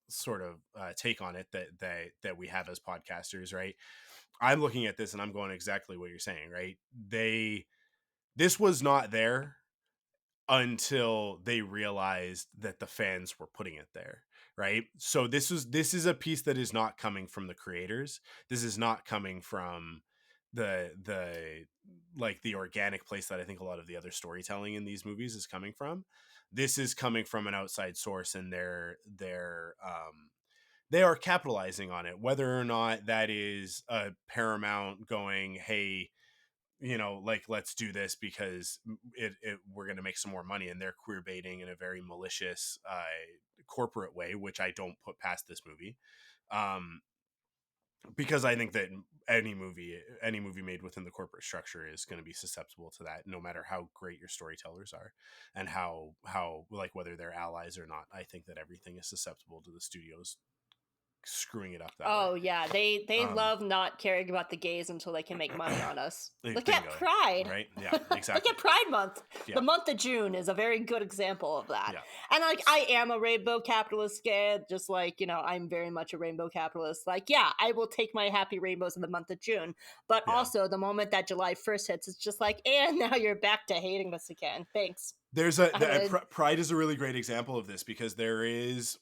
sort of take on it that we have as podcasters, right? I'm looking at this and I'm going exactly what you're saying, right? This was not there until they realized that the fans were putting it there, right? So this is a piece that is not coming from the creators. This is not coming from the like the organic place that I think a lot of the other storytelling in these movies is coming from. This is coming from an outside source, and they are capitalizing on it, whether or not that is a Paramount going, hey, like, let's do this because we're going to make some more money, and they're queer baiting in a very malicious corporate way, which I don't put past this movie. Because I think that any movie made within the corporate structure is going to be susceptible to that, no matter how great your storytellers are, and how like, whether they're allies or not. I think that everything is susceptible to the studios screwing it up that way. Oh yeah, they love not caring about the gays until they can make money on us. Look at Pride, right? Yeah, exactly. Look at Pride Month. Yeah. The month of June is a very good example of that. Yeah. And like, I am a rainbow capitalist kid, just like, I'm very much a rainbow capitalist. Like, yeah, I will take my happy rainbows in the month of June, but also the moment that July 1st hits, it's just like, and now you're back to hating us again. Thanks. There's Pride is a really great example of this, because there is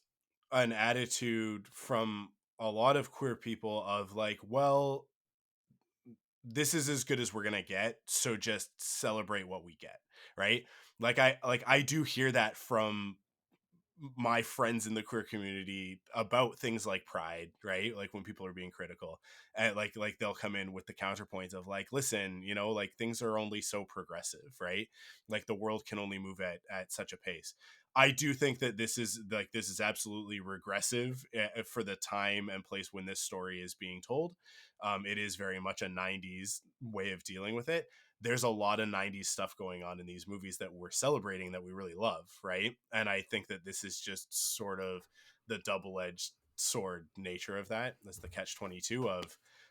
an attitude from a lot of queer people of like, well, this is as good as we're gonna get, so just celebrate what we get, right? I do hear that from my friends in the queer community about things like Pride, right? Like, when people are being critical, and like they'll come in with the counterpoint of like, listen, like, things are only so progressive, right? Like, the world can only move at such a pace. I do think that this is absolutely regressive for the time and place when this story is being told. It is very much a 90s way of dealing with it. There's a lot of 90s stuff going on in these movies that we're celebrating that we really love, right? And I think that this is just sort of the double-edged sword nature of that. That's the catch-22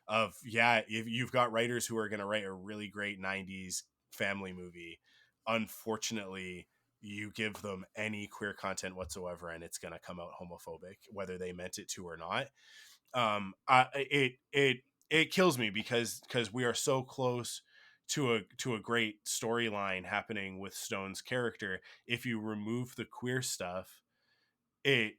of yeah, if you've got writers who are going to write a really great 90s family movie, unfortunately you give them any queer content whatsoever and it's going to come out homophobic, whether they meant it to or not. It kills me, because we are so close to a great storyline happening with Stone's character. If you remove the queer stuff, it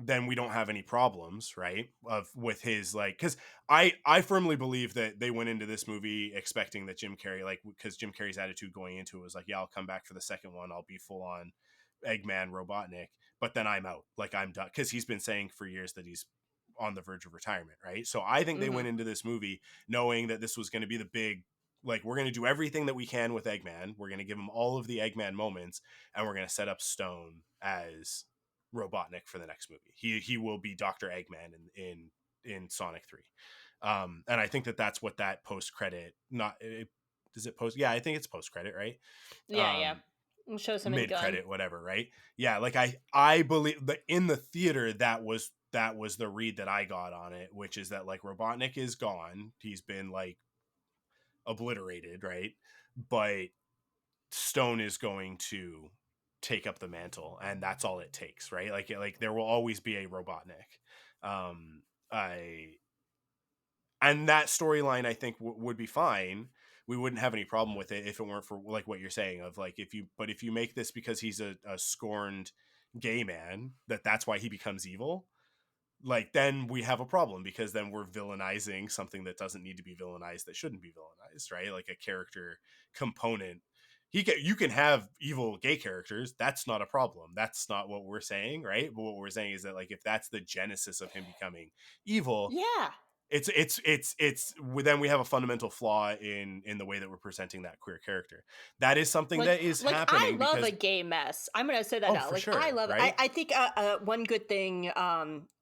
then we don't have any problems, right? With his, like, because I firmly believe that they went into this movie expecting that Jim Carrey, like, because Jim Carrey's attitude going into it was like, yeah, I'll come back for the second one, I'll be full on Eggman Robotnik, but then I'm out, like, I'm done, because he's been saying for years that he's on the verge of retirement, right? So I think they went into this movie knowing that this was going to be the big, like, we're going to do everything that we can with Eggman, we're going to give him all of the Eggman moments, and we're going to set up Stone as Robotnik for the next movie. He will be Dr. Eggman in Sonic 3. And I think that's what that post credit, does it post? Yeah, I think it's post credit, right? Yeah. It shows him mid credit, whatever, right? Yeah, like I believe that in the theater that was the read that I got on it, which is that, like, Robotnik is gone. He's been, like, obliterated, right? But Stone is going to take up the mantle, and that's all it takes, right? Like there will always be a Robotnik. And that storyline, I think, would be fine. We wouldn't have any problem with it if it weren't for, like, what you're saying of, like, if you make this because he's a scorned gay man, that's why he becomes evil, like, then we have a problem, because then we're villainizing something that doesn't need to be villainized, that shouldn't be villainized, right? Like, a character component, you can have evil gay characters, that's not a problem, that's not what we're saying, right? But what we're saying is that, like, if that's the genesis of him becoming evil, yeah, then we have a fundamental flaw in the way that we're presenting that queer character. That is something that is happening. I love a gay mess. I'm gonna say that now. Sure, I love. right? I think one good thing,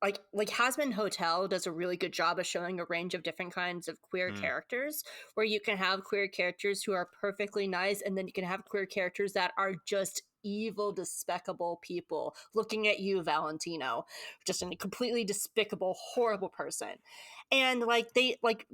like Hazbin Hotel does a really good job of showing a range of different kinds of queer characters, where you can have queer characters who are perfectly nice, and then you can have queer characters that are just evil, despicable people looking at you, Valentino, just a completely despicable, horrible person. And like they like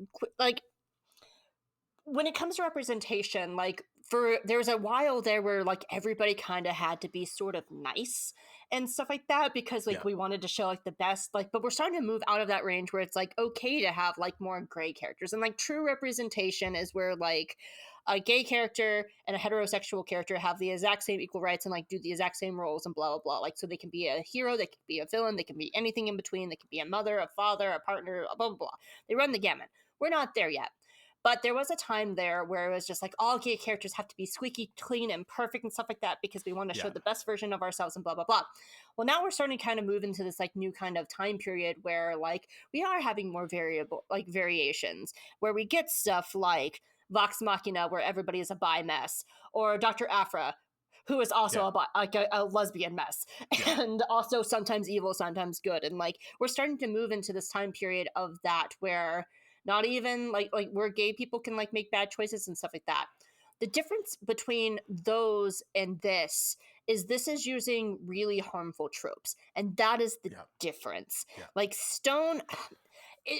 when it comes to representation, like there was a while there where like everybody kind of had to be sort of nice and stuff like that, because like we wanted to show like the best, like, but we're starting to move out of that range where it's like okay to have like more gray characters, and like true representation is where like a gay character and a heterosexual character have the exact same equal rights and like do the exact same roles and blah blah blah. Like, so they can be a hero, they can be a villain, they can be anything in between, they can be a mother, a father, a partner, blah blah blah. They run the gamut. We're not there yet. But there was a time there where it was just like all gay characters have to be squeaky clean and perfect and stuff like that because we want to show the best version of ourselves and blah, blah, blah. Well, now we're starting to kind of move into this like new kind of time period where like we are having more variations, where we get stuff like Vox Machina, where everybody is a bi mess, or Dr. Aphra, who is also a lesbian mess, and also sometimes evil, sometimes good. And like we're starting to move into this time period of that where not even like where gay people can like make bad choices and stuff like that. The difference between those and this is using really harmful tropes, and that is the difference. Like Stone,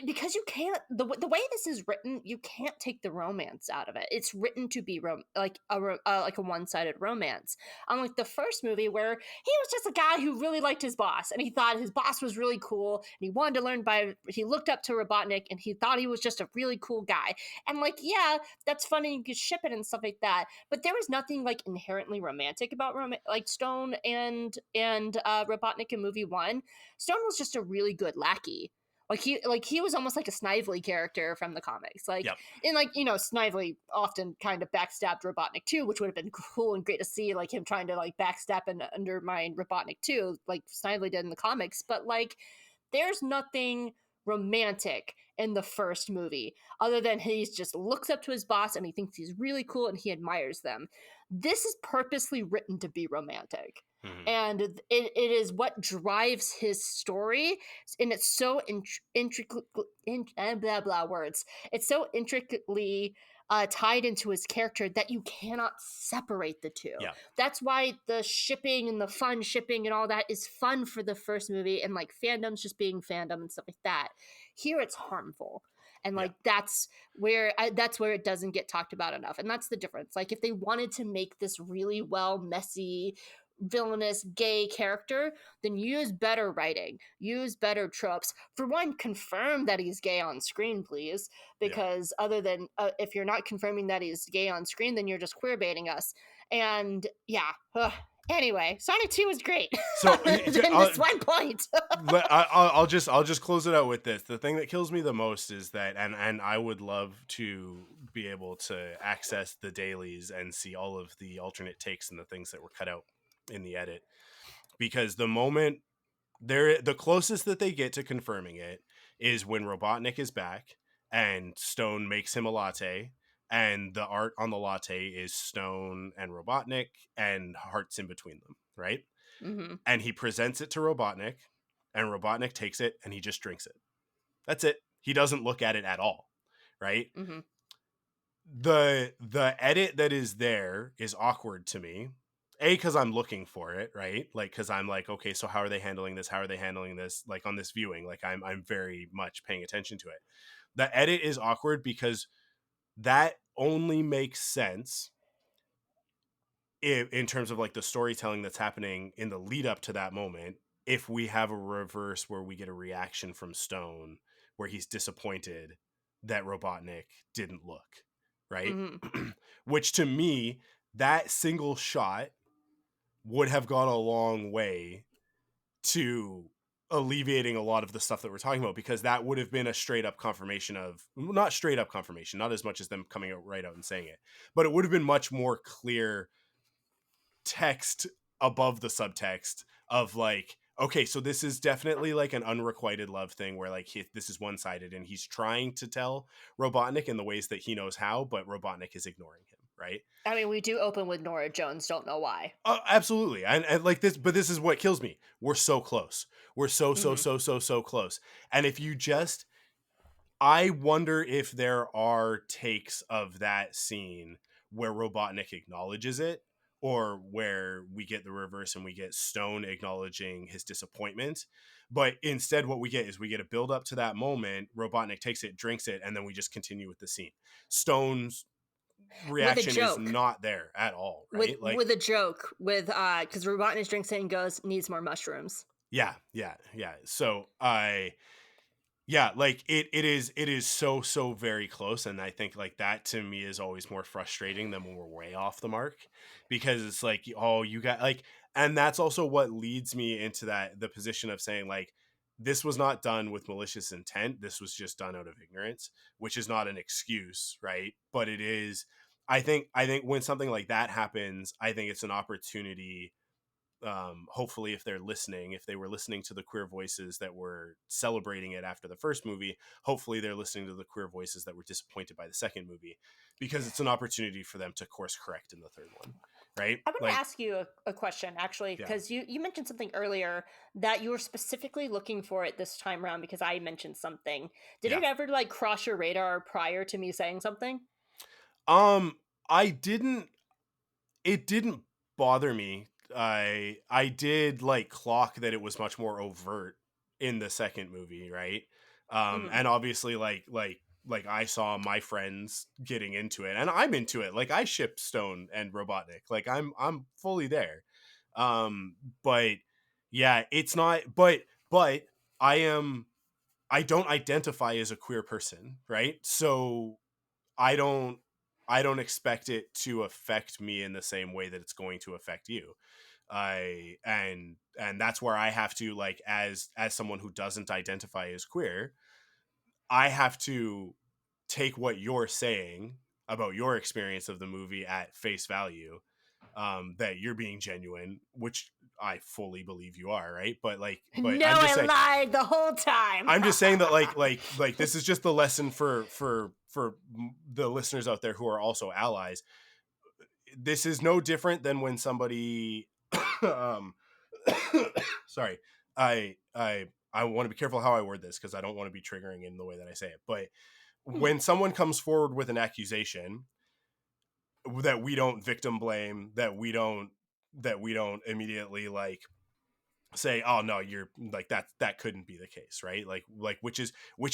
because you can't, the way this is written, you can't take the romance out of it. It's written to be like a one-sided romance. Unlike the first movie where he was just a guy who really liked his boss and he thought his boss was really cool and he wanted to learn he looked up to Robotnik and he thought he was just a really cool guy. And like, yeah, that's funny, you could ship it and stuff like that. But there was nothing like inherently romantic about like Stone and Robotnik in movie one. Stone was just a really good lackey. He was almost like a Snively character from the comics. And like, you know, Snively often kind of backstabbed Robotnik too, which would have been cool and great to see, like him trying to like backstab and undermine Robotnik too, like Snively did in the comics. But like, there's nothing romantic in the first movie other than he just looks up to his boss and he thinks he's really cool and he admires them. This is purposely written to be romantic. And it is what drives his story, and it's so intricately It's so intricately tied into his character that you cannot separate the two. That's why the shipping and the fun shipping and all that is fun for the first movie, and like fandoms just being fandom and stuff like that. Here it's harmful. And like that's where it doesn't get talked about enough, and that's the difference. Like if they wanted to make this really messy, villainous gay character, then use better writing, use better tropes. For one, confirm that he's gay on screen, please, because other than if you're not confirming that he's gay on screen, then you're just queer baiting us. And anyway, Sonic 2 is great. So this one point. I'll just close it out with this. The thing that kills me the most is that, and I would love to be able to access the dailies and see all of the alternate takes and the things that were cut out in the edit, because the moment the closest that they get to confirming it is when Robotnik is back and Stone makes him a latte, and the art on the latte is Stone and Robotnik and hearts in between them, right? And he presents it to Robotnik, and Robotnik takes it and he just drinks it. That's it. He doesn't look at it at all, right? The edit that is there is awkward to me. Because I'm looking for it, right? Like, because I'm like, okay, so how are they handling this? How are they handling this? Like on this viewing, like I'm very much paying attention to it. The edit is awkward because that only makes sense in terms of like the storytelling that's happening in the lead up to that moment. If we have a reverse where we get a reaction from Stone, where he's disappointed that Robotnik didn't look, right? Which to me, that single shot would have gone a long way to alleviating a lot of the stuff that we're talking about, because that would have been a straight up confirmation of, not straight up confirmation, not as much as them coming out right out and saying it, but it would have been much more clear text above the subtext of like, Okay, so this is definitely like an unrequited love thing where like this is one-sided and he's trying to tell Robotnik in the ways that he knows how, but Robotnik is ignoring him, right? I mean, we do open with Nora Jones, don't know why. Absolutely. And like this, but this is what kills me. We're so close. We're so close. And if you just, I wonder if there are takes of that scene where Robotnik acknowledges it, or where we get the reverse and we get Stone acknowledging his disappointment. But instead, what we get is we get a build up to that moment. Robotnik takes it, drinks it, and then we just continue with the scene. Stone's reaction is not there at all, right? With a joke, because Robotnik drinks it and goes, needs more mushrooms. Yeah. So like it is so very close, and I think like that to me is always more frustrating than when we're way off the mark, because it's like, oh, you got like, and that's also what leads me into the position of saying like, this was not done with malicious intent, this was just done out of ignorance, which is not an excuse, right? But it is, I think when something like that happens, I think it's an opportunity, hopefully if they're listening, if they were listening to the queer voices that were celebrating it after the first movie, hopefully they're listening to the queer voices that were disappointed by the second movie, because it's an opportunity for them to course correct in the third one, right? I want to ask you a question, actually, because you mentioned something earlier that you were specifically looking for it this time around because I mentioned something. Did it ever like cross your radar prior to me saying something? I didn't, it didn't bother me. I did like clock that it was much more overt in the second movie, right? And obviously like I saw my friends getting into it, and I'm into it. Like I ship Stone and Robotnik. Like I'm fully there. But yeah, it's not, but I don't identify as a queer person, right? So I don't expect it to affect me in the same way that it's going to affect you. And that's where I have to, like, as someone who doesn't identify as queer, I have to take what you're saying about your experience of the movie at face value, that you're being genuine, which I fully believe you are, right? But no, I'm just saying, lied the whole time. I'm just saying that like this is just the lesson for the listeners out there who are also allies. This is no different than when somebody sorry, I want to be careful how I word this because I don't want to be triggering in the way that I say it. But when someone comes forward with an accusation that we don't victim blame, that we don't immediately like say, oh no, you're like that couldn't be the case, right? Like which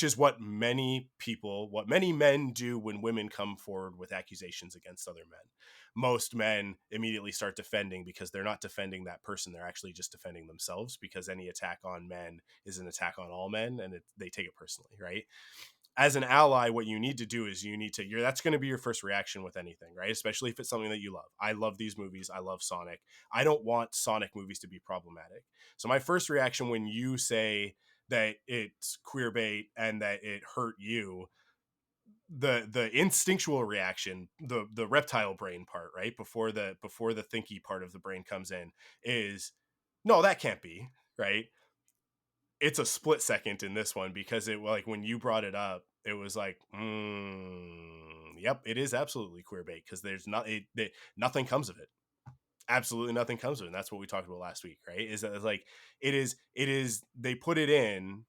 is what many men do when women come forward with accusations against other men. Most men immediately start defending because they're not defending that person, they're actually just defending themselves, because any attack on men is an attack on all men, and they take it personally, right? As an ally, what you need to do is that's going to be your first reaction with anything, right? Especially if it's something that you love. I love these movies. I love Sonic. I don't want Sonic movies to be problematic. So my first reaction when you say that it's queer bait and that it hurt you, the instinctual reaction, the reptile brain part, right? Before the thinky part of the brain comes in, is no, that can't be, right? It's a split second in this one, because it, like, when you brought it up, it was like, yep, it is absolutely queer bait, because there's nothing comes of it. Absolutely nothing comes of it. And that's what we talked about last week, right? Is that, like, it is they put it in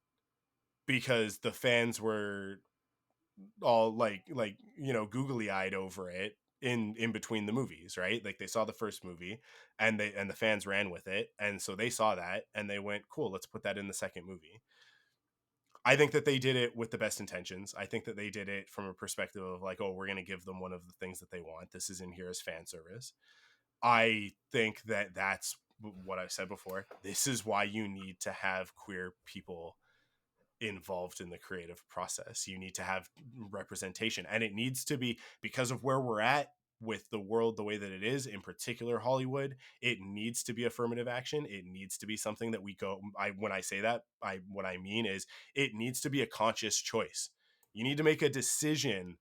because the fans were all like googly eyed over it in between the movies, right? Like they saw the first movie and the fans ran with it, and so they saw that and they went, cool, let's put that in the second movie. I think that they did it with the best intentions. I think that they did it from a perspective of like, oh, we're going to give them one of the things that they want. This is in here as fan service. I think that that's what I've said before. This is why you need to have queer people involved in the creative process. You need to have representation, and it needs to be, because of where we're at with the world the way that it is, in particular Hollywood, it needs to be affirmative action. It needs to be something that when I say that, what I mean is it needs to be a conscious choice. You need to make a decision,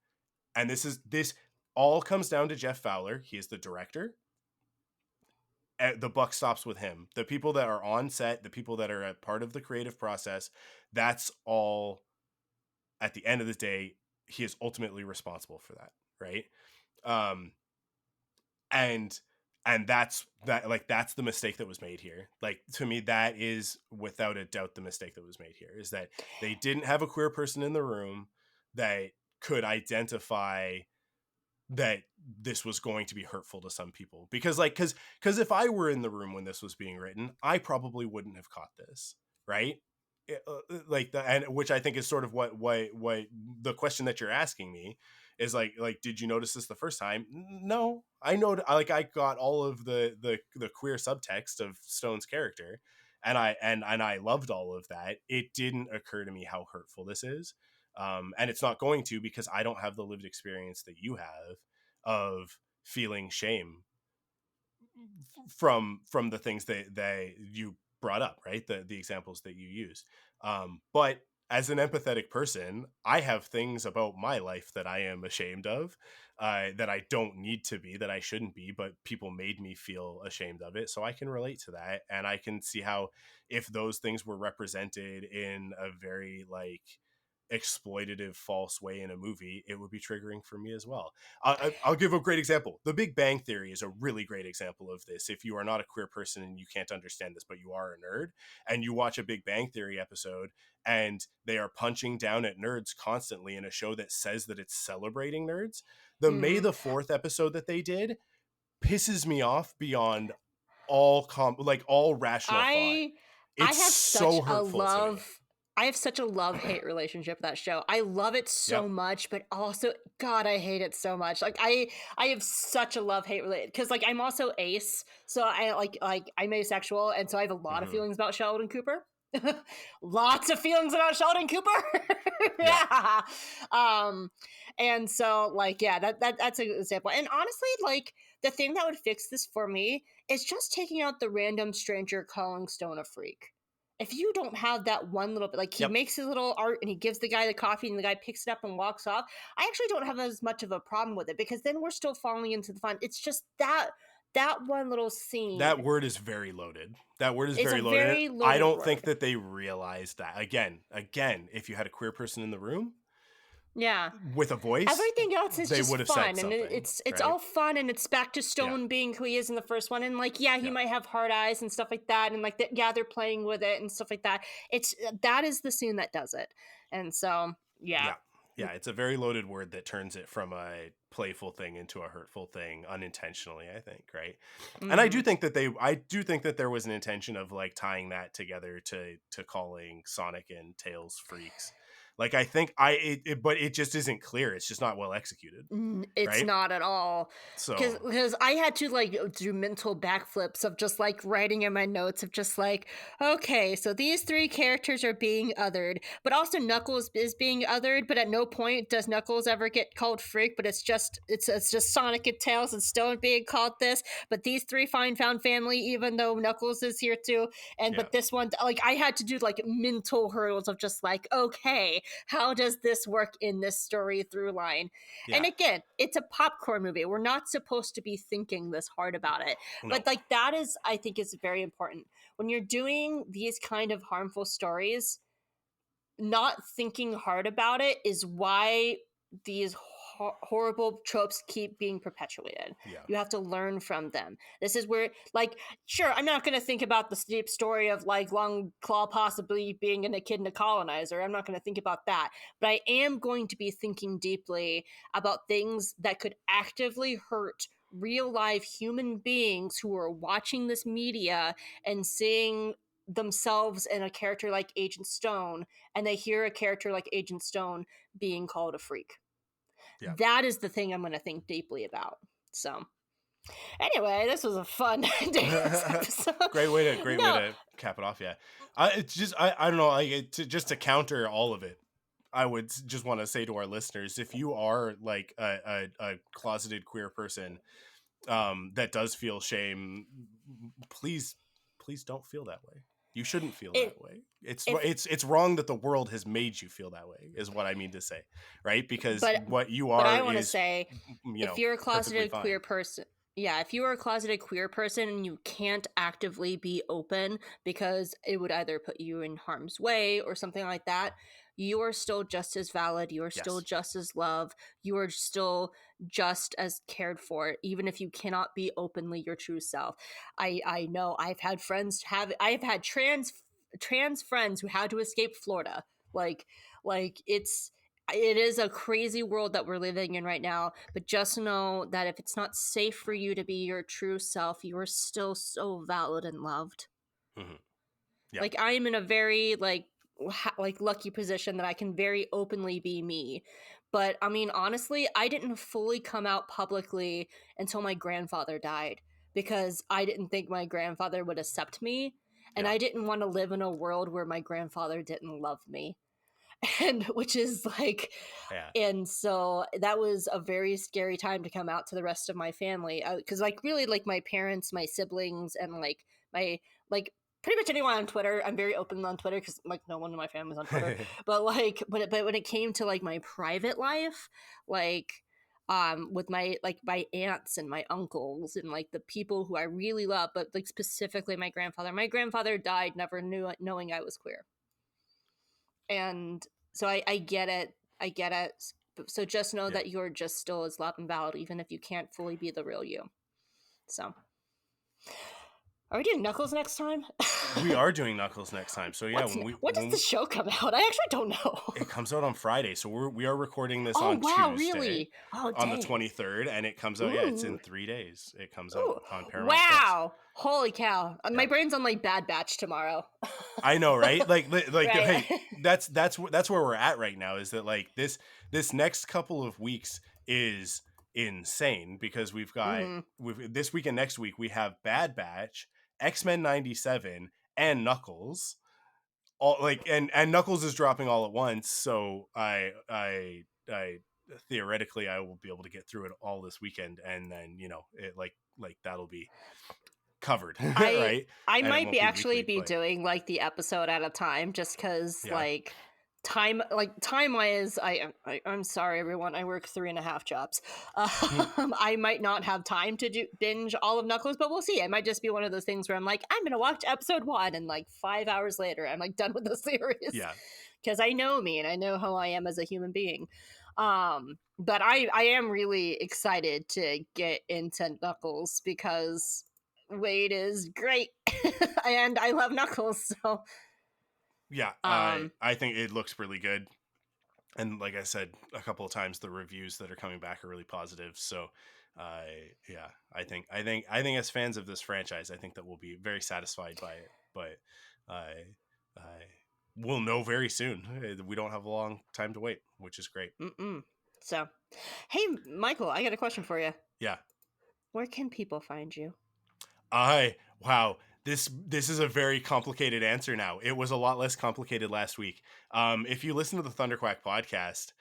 and this all comes down to Jeff Fowler. He is the director. the buck stops with him. The people that are on set, the people that are a part of the creative process, that's all, at the end of the day, he is ultimately responsible for that, right? And that's the mistake that was made here. Like, to me, that is without a doubt the mistake that was made here, is that they didn't have a queer person in the room that could identify that this was going to be hurtful to some people. Because if I were in the room when this was being written, I probably wouldn't have caught this, right? And which I think is sort of what the question that you're asking me is, like did you notice this the first time? No, I got all of the queer subtext of Stone's character, and I loved all of that. It didn't occur to me how hurtful this is, and it's not going to, because I don't have the lived experience that you have of feeling shame from the things that you brought up, right? The examples that you used. But as an empathetic person, I have things about my life that I am ashamed of, that I don't need to be, that I shouldn't be, but people made me feel ashamed of it. So I can relate to that. And I can see how, if those things were represented in a very exploitative, false way in a movie, it would be triggering for me as well. I'll give a great example. The Big Bang Theory is a really great example of this. If you are not a queer person and you can't understand this, but you are a nerd, and you watch a Big Bang Theory episode and they are punching down at nerds constantly in a show that says that it's celebrating nerds, the May the 4th episode that they did pisses me off beyond all rational thought. It's so hurtful to me. I have such a love-hate relationship with that show. I love it so much, but also, God, I hate it so much. Like, I have such a love-hate relationship, because I'm also ace, so I'm asexual, and so I have a lot of feelings about Sheldon Cooper. Lots of feelings about Sheldon Cooper. Yeah. And so that's an example. And honestly, the thing that would fix this for me is just taking out the random stranger calling Stone a freak. If you don't have that one little bit, he makes his little art and he gives the guy the coffee and the guy picks it up and walks off, I actually don't have as much of a problem with it, because then we're still falling into the fun. It's just that one little scene. That word is very loaded. That word is very loaded. I don't think that they realized that. Again, if you had a queer person in the room, with a voice, everything else is just fun, and it's right? All fun, and it's back to Stone being who he is in the first one, and he might have hard eyes and stuff like that, and they're playing with it and stuff like that. That is the scene that does it, and so yeah, it's a very loaded word that turns it from a playful thing into a hurtful thing unintentionally, I think, right? And I do think that there was an intention of tying that together to calling Sonic and Tails freaks. I think but it just isn't clear. It's just not well executed. It's not at all. So because I had to do mental backflips of just writing in my notes of just okay, so these three characters are being othered, but also Knuckles is being othered, but at no point does Knuckles ever get called freak, but it's just Sonic and Tails and Stone being called this, but these three found family, even though Knuckles is here too. And but this one, I had to do mental hurdles of just okay, how does this work in this story through line? And again, it's a popcorn movie. We're not supposed to be thinking this hard about it. No. But that is, I think, is very important. When you're doing these kind of harmful stories, not thinking hard about it is why these horrible tropes keep being perpetuated. You have to learn from them. This is where sure, I'm not going to think about the deep story of Long Claw possibly being a kid and a colonizer. I'm not going to think about that, but I am going to be thinking deeply about things that could actively hurt real life human beings who are watching this media and seeing themselves in a character like Agent Stone, and they hear a character like Agent Stone being called a freak. That is the thing I'm going to think deeply about. So anyway, this was a fun episode. Great way to cap it off. It's just I don't know, just to counter all of it, I would just want to say to our listeners, if you are a closeted queer person that does feel shame, please don't feel that way. You shouldn't feel that way. It's wrong that the world has made you feel that way, is what I mean to say, right? Because what you are, but I want to say, if you're a closeted queer person, Yeah, if you are a closeted queer person and you can't actively be open because it would either put you in harm's way or something like that, you are still just as valid. You are still just as loved. You are still just as cared for, even if you cannot be openly your true self. I know I've had trans friends who had to escape Florida. Like it is a crazy world that we're living in right now, but just know that if it's not safe for you to be your true self, you are still so valid and loved. Mm-hmm. Yeah. Like I am in a very like lucky position that I can very openly be me. But I mean, honestly, I didn't fully come out publicly until my grandfather died, because I didn't think my grandfather would accept me, and I didn't want to live in a world where my grandfather didn't love me. And which is like, and so that was a very scary time to come out to the rest of my family, because like really like my parents, my siblings, and like my like pretty much anyone on Twitter. I'm very open on Twitter because like no one in my family's on Twitter. But like but when it came to like my private life, like with my aunts and my uncles and like the people who I really love, but like specifically my grandfather died never knowing I was queer. And so I get it. So just know that you're just still as loved and valid, even if you can't fully be the real you. So, are we doing Knuckles next time? We are doing Knuckles next time. So yeah, when does the show come out? I actually don't know. It comes out on Friday, so we are recording this on Tuesday. Really? Oh, on the 23rd, and it comes out. Yeah, it's in 3 days. It comes out on Paramount. Wow! Plus. Holy cow! My brain's on like Bad Batch tomorrow. I know, right? Like right. Hey, that's where we're at right now. Is that like this next couple of weeks is insane, because we've got this week and next week we have Bad Batch, X-Men 97, and Knuckles. All like and Knuckles is dropping all at once, so I theoretically I will be able to get through it all this weekend, and then it like that'll be covered. Right? I might be actually weekly, doing like the episode at a time, just because like time wise, I'm sorry everyone, I work 3.5 jobs. I might not have time to binge all of Knuckles, but we'll see. It might just be one of those things where I'm like, I'm gonna watch episode 1, and like 5 hours later I'm like done with the series, because I know me and I know how I am as a human being. But I am really excited to get into Knuckles, because Wade is great and I love Knuckles, so I think it looks really good, and like I said a couple of times, the reviews that are coming back are really positive. So I think as fans of this franchise, I think that we'll be very satisfied by it, but we'll know very soon. We don't have a long time to wait, which is great. So hey Michael, I got a question for you. Where can people find you? Wow, this is a very complicated answer now. It was a lot less complicated last week. If you listen to the ThunderQuack podcast,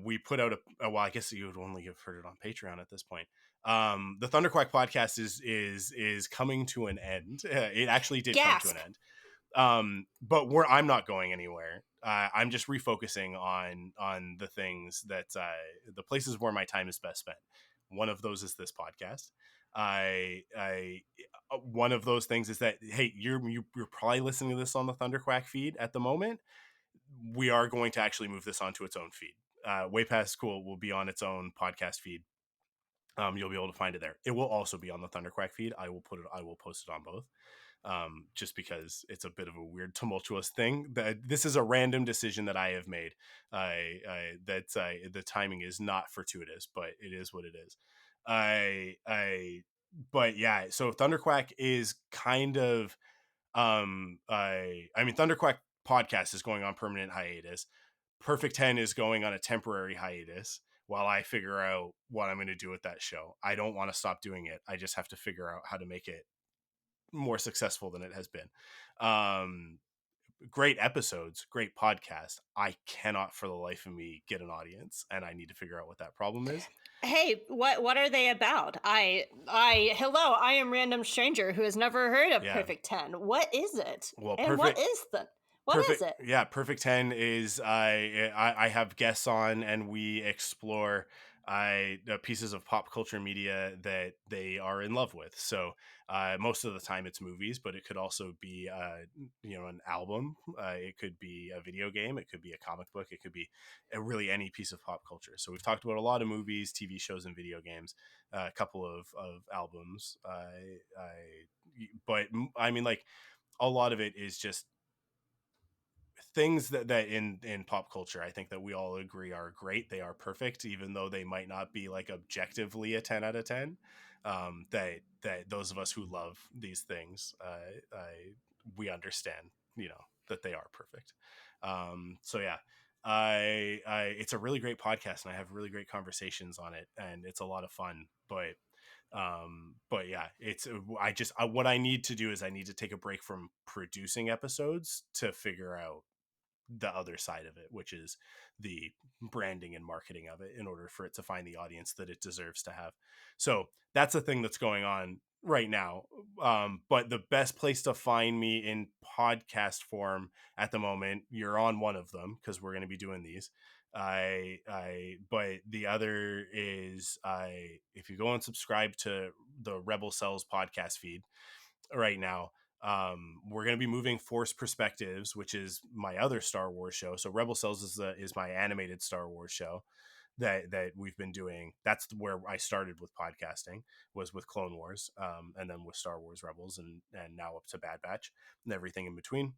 we put out well, I guess you would only have heard it on Patreon at this point. The ThunderQuack podcast is coming to an end. It actually did come to an end. But I'm not going anywhere. I'm just refocusing on the things that the places where my time is best spent. One of those is this podcast. One of those things is that, hey, you're probably listening to this on the ThunderQuack feed at the moment. We are going to actually move this onto its own feed. Way Past School will be on its own podcast feed. You'll be able to find it there. It will also be on the ThunderQuack feed. I will post it on both. Just because it's a bit of a weird, tumultuous thing. This is a random decision that I have made. The timing is not fortuitous, but it is what it is. But yeah, so ThunderQuack is kind of, ThunderQuack podcast is going on permanent hiatus. Perfect 10 is going on a temporary hiatus while I figure out what I'm going to do with that show. I don't want to stop doing it. I just have to figure out how to make it more successful than it has been. Great episodes, great podcast. I cannot for the life of me get an audience, and I need to figure out what that problem is. Hey, what are they about? Hello, I am random stranger who has never heard of Perfect 10. What is it? Well, and what is it? Yeah, Perfect 10 is I have guests on, and we explore pieces of pop culture media that they are in love with. So most of the time it's movies, but it could also be an album. It could be a video game. It could be a comic book. It could be really any piece of pop culture. So we've talked about a lot of movies, TV shows, and video games. A couple of albums. But I mean, like, a lot of it is just things that in pop culture I think that we all agree are great. They are perfect, even though they might not be like objectively a 10 out of 10. That those of us who love these things, we understand, that they are perfect. So yeah, I it's a really great podcast, and I have really great conversations on it, and it's a lot of fun. But yeah, it's what I need to do is I need to take a break from producing episodes to figure out the other side of it, which is the branding and marketing of it, in order for it to find the audience that it deserves to have. So that's the thing that's going on right now. But the best place to find me in podcast form at the moment, you're on one of them, because we're going to be doing these. But the other is, if you go and subscribe to the Rebel Cells podcast feed right now, we're going to be moving Force Perspectives, which is my other Star Wars show. So Rebel Cells is my animated Star Wars show that we've been doing. That's where I started with podcasting, was with Clone Wars, and then with Star Wars Rebels, and now up to Bad Batch and everything in between.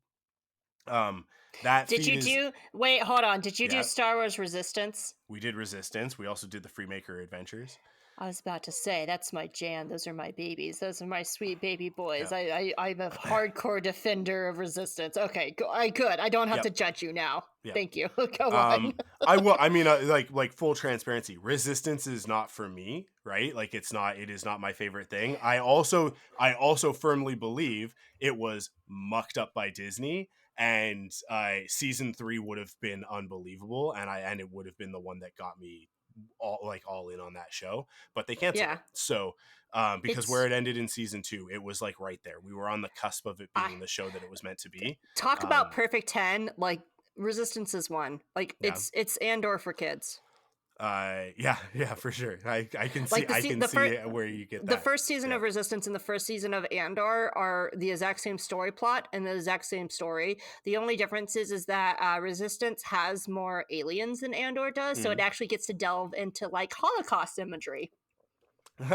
Wait, hold on. Did you do Star Wars Resistance? We did Resistance. We also did the Freemaker Adventures. I was about to say, that's my jam. Those are my babies. Those are my sweet baby boys. Yeah. I'm a hardcore defender of Resistance. Okay, good. I don't have to judge you now. Yep. Thank you. Go on. I will. I mean, like full transparency, Resistance is not for me, right? Like, it is not my favorite thing. I also firmly believe it was mucked up by Disney, and season 3 would have been unbelievable, and it would have been the one that got me all in on that show, but they canceled it. So because where it ended in season 2, it was like right there. We were on the cusp of it being the show that it was meant to be. Talk about perfect 10. Like, Resistance is one. Like, it's Andor for kids. Yeah, for sure. I can see where you get that. The first season of Resistance and the first season of Andor are the exact same story plot and the exact same story. The only difference is that Resistance has more aliens than Andor does, so it actually gets to delve into like Holocaust imagery,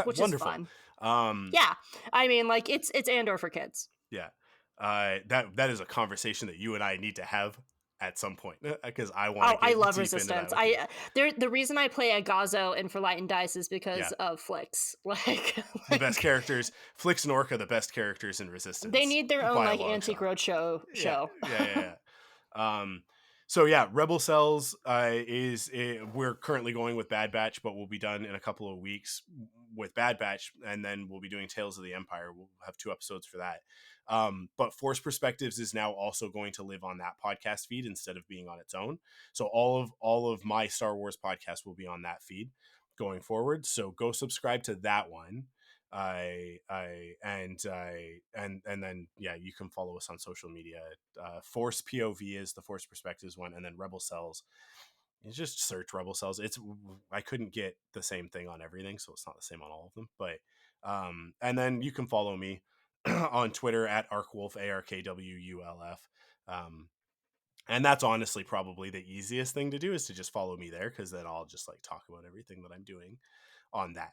which is fun. Yeah, I mean, like, it's Andor for kids. Yeah, that is a conversation that you and I need to have at some point, because I want to. I love Resistance. The reason I play Agazo in For Light and Dice is because of Flix. Like the best characters, Flix and Orca, the best characters in Resistance. They need their own like Antique Roadshow show. So yeah, Rebel Cells we're currently going with Bad Batch, but we'll be done in a couple of weeks with Bad Batch, and then we'll be doing Tales of the Empire. We'll have 2 episodes for that. But Force Perspectives is now also going to live on that podcast feed instead of being on its own. So all of my Star Wars podcasts will be on that feed going forward. So go subscribe to that one. And then you can follow us on social media. Force POV is the Force Perspectives one, and then Rebel Cells. You just search Rebel Cells. I couldn't get the same thing on everything, so it's not the same on all of them. But and then you can follow me on Twitter at Arkwulf, ARKWULF. And that's honestly probably the easiest thing to do, is to just follow me there, because then I'll just like talk about everything that I'm doing on that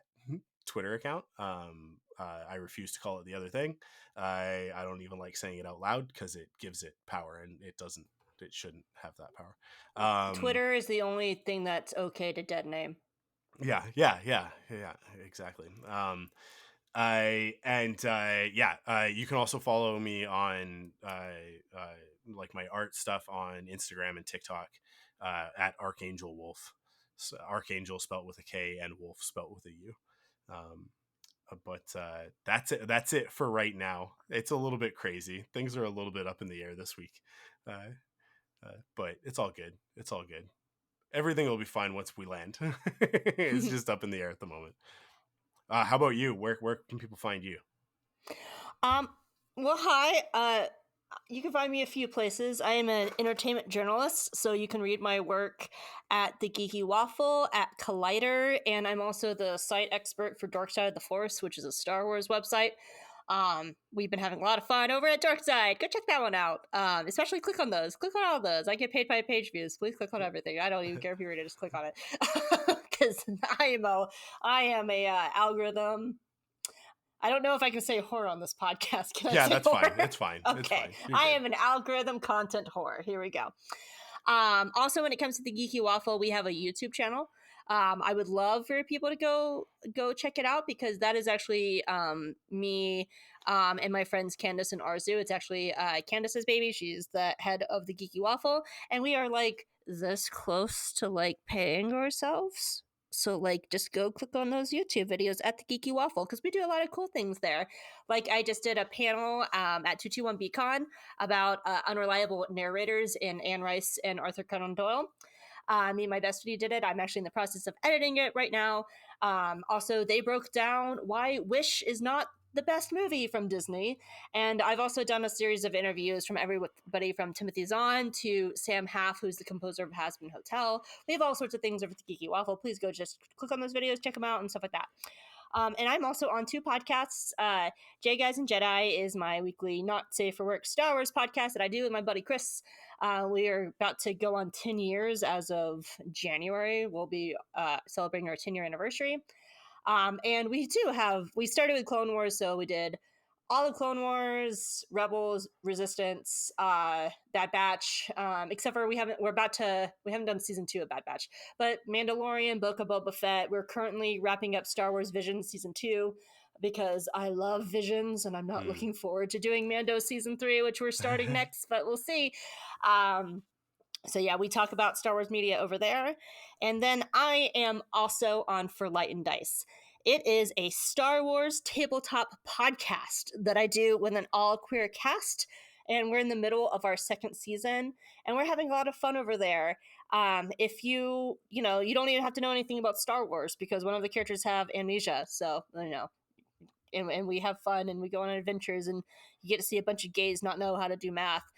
Twitter account. I refuse to call it the other thing. I don't even like saying it out loud, because it gives it power, and it shouldn't have that power. Twitter is the only thing that's okay to dead name. Yeah, exactly. You can also follow me on like my art stuff on Instagram and TikTok at Archangel Wolf. So Archangel spelt with a K and Wolf spelt with a U. But that's it for right now. It's a little bit crazy. Things are a little bit up in the air this week. But it's all good. Everything will be fine once we land. It's just up in the air at the moment. How about you? Where can people find you? Well, hi. You can find me a few places. I am an entertainment journalist, so you can read my work at The Geeky Waffle, at Collider, and I'm also the site expert for Dark Side of the Force, which is a Star Wars website. We've been having a lot of fun over at Darkside. Go check that one out. Especially click on those. Click on all those. I get paid by page views. Please click on everything. I don't even care if you read it. Just click on it, because I am a algorithm. I don't know if I can say whore on this podcast. Can I say that's whore? fine. It's fine. Okay. It's fine. I am an algorithm content whore. Here we go. Also, when it comes to the Geeky Waffle, we have a YouTube channel. I would love for people to go check it out, because that is actually me and my friends Candace and Arzu. It's actually Candace's baby. She's the head of the Geeky Waffle, and we are like this close to like paying ourselves. So like just go click on those YouTube videos at the Geeky Waffle, because we do a lot of cool things there. Like I just did a panel at 221 BCon about unreliable narrators in Anne Rice and Arthur Conan Doyle. Me and my bestie did it. I'm actually in the process of editing it right now. Also, they broke down why Wish is not the best movie from Disney. And I've also done a series of interviews from everybody from Timothy Zahn to Sam Haff, who's the composer of Has Been Hotel. We have all sorts of things over at the Geeky Waffle. Please go just click on those videos, check them out, and stuff like that. And I'm also on 2 podcasts. J Guys and Jedi is my weekly Not Safe for Work Star Wars podcast that I do with my buddy Chris. We are about to go on 10 years as of January. We'll be celebrating our 10-year anniversary. And we started with Clone Wars, so we did all of Clone Wars, Rebels, Resistance, Bad Batch, except for we haven't done season 2 of Bad Batch, but Mandalorian, Book of Boba Fett. We're currently wrapping up Star Wars Visions season 2, because I love Visions and I'm not looking forward to doing Mando season 3, which we're starting next, but we'll see. So yeah, we talk about Star Wars media over there. And then I am also on For Light and Dice. It is a Star Wars tabletop podcast that I do with an all-queer cast. And we're in the middle of our 2nd season, and we're having a lot of fun over there. If you don't even have to know anything about Star Wars, because one of the characters have amnesia. So, and we have fun, and we go on adventures, and you get to see a bunch of gays not know how to do math.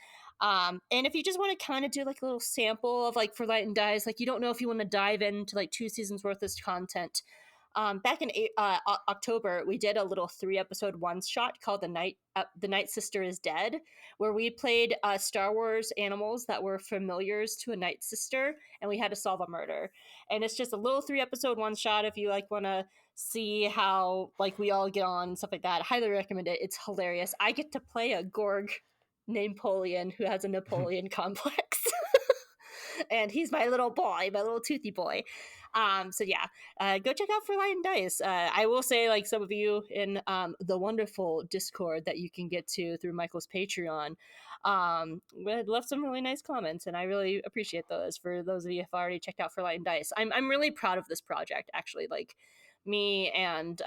And if you just want to kind of do like a little sample of like For Light and Dice, like you don't know if you want to dive into like 2 seasons worth of content. Back in October, we did a little 3-episode one-shot called The Night Sister is Dead, where we played Star Wars animals that were familiars to a Night Sister, and we had to solve a murder. And it's just a little 3-episode one-shot if you like want to see how like we all get on and stuff like that. Highly recommend it. It's hilarious. I get to play a Gorg named Napoleon who has a Napoleon complex. And he's my little toothy boy. So yeah, go check out For Light and Dice. I will say, like some of you in the wonderful Discord that you can get to through Michael's Patreon, left some really nice comments, and I really appreciate those. For those of you who have already checked out For Light and Dice, I'm really proud of this project, actually. Like me and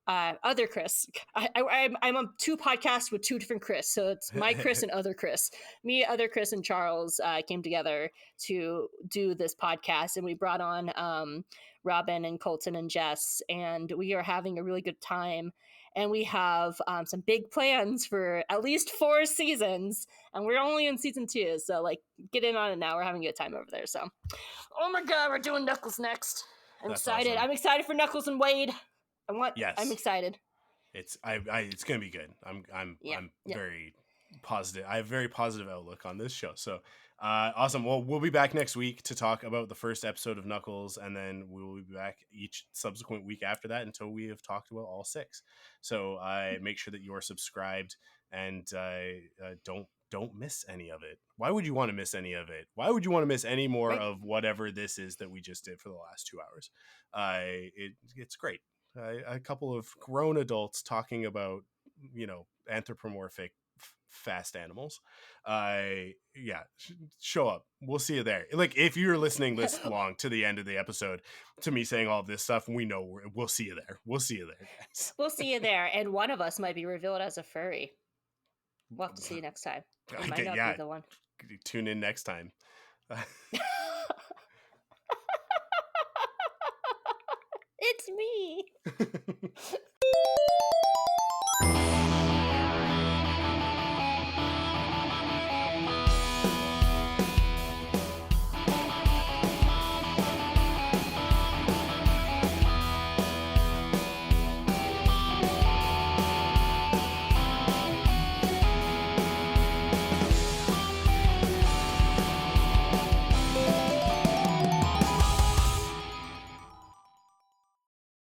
other Chris. I'm on 2 podcasts with 2 different Chris, so it's my Chris and other Chris. Me, other Chris, and Charles came together to do this podcast, and we brought on Robin and Colton and Jess, and we are having a really good time. And we have some big plans for at least 4 seasons, and we're only in season 2, so like get in on it now. We're having a good time over there. So, oh my God, we're doing Knuckles next. I'm excited. Awesome. I'm excited for Knuckles and Wade. I'm excited. It's gonna be good. I'm very positive. I have a very positive outlook on this show. So awesome. Well, we'll be back next week to talk about the first episode of Knuckles, and then we will be back each subsequent week after that until we have talked about all 6. So make sure that you are subscribed, and don't miss any of it. Why would you want to miss any of it? Why would you want to miss any more of whatever this is that we just did for the last 2 hours? It's great. A couple of grown adults talking about, anthropomorphic fast animals. Show up. We'll see you there. Like, if you're listening this long to the end of the episode to me saying all of this stuff, we know we'll see you there. We'll see you there, guys. We'll see you there. And one of us might be revealed as a furry. We'll have to see you next time. It might not be the one. Tune in next time. It's me.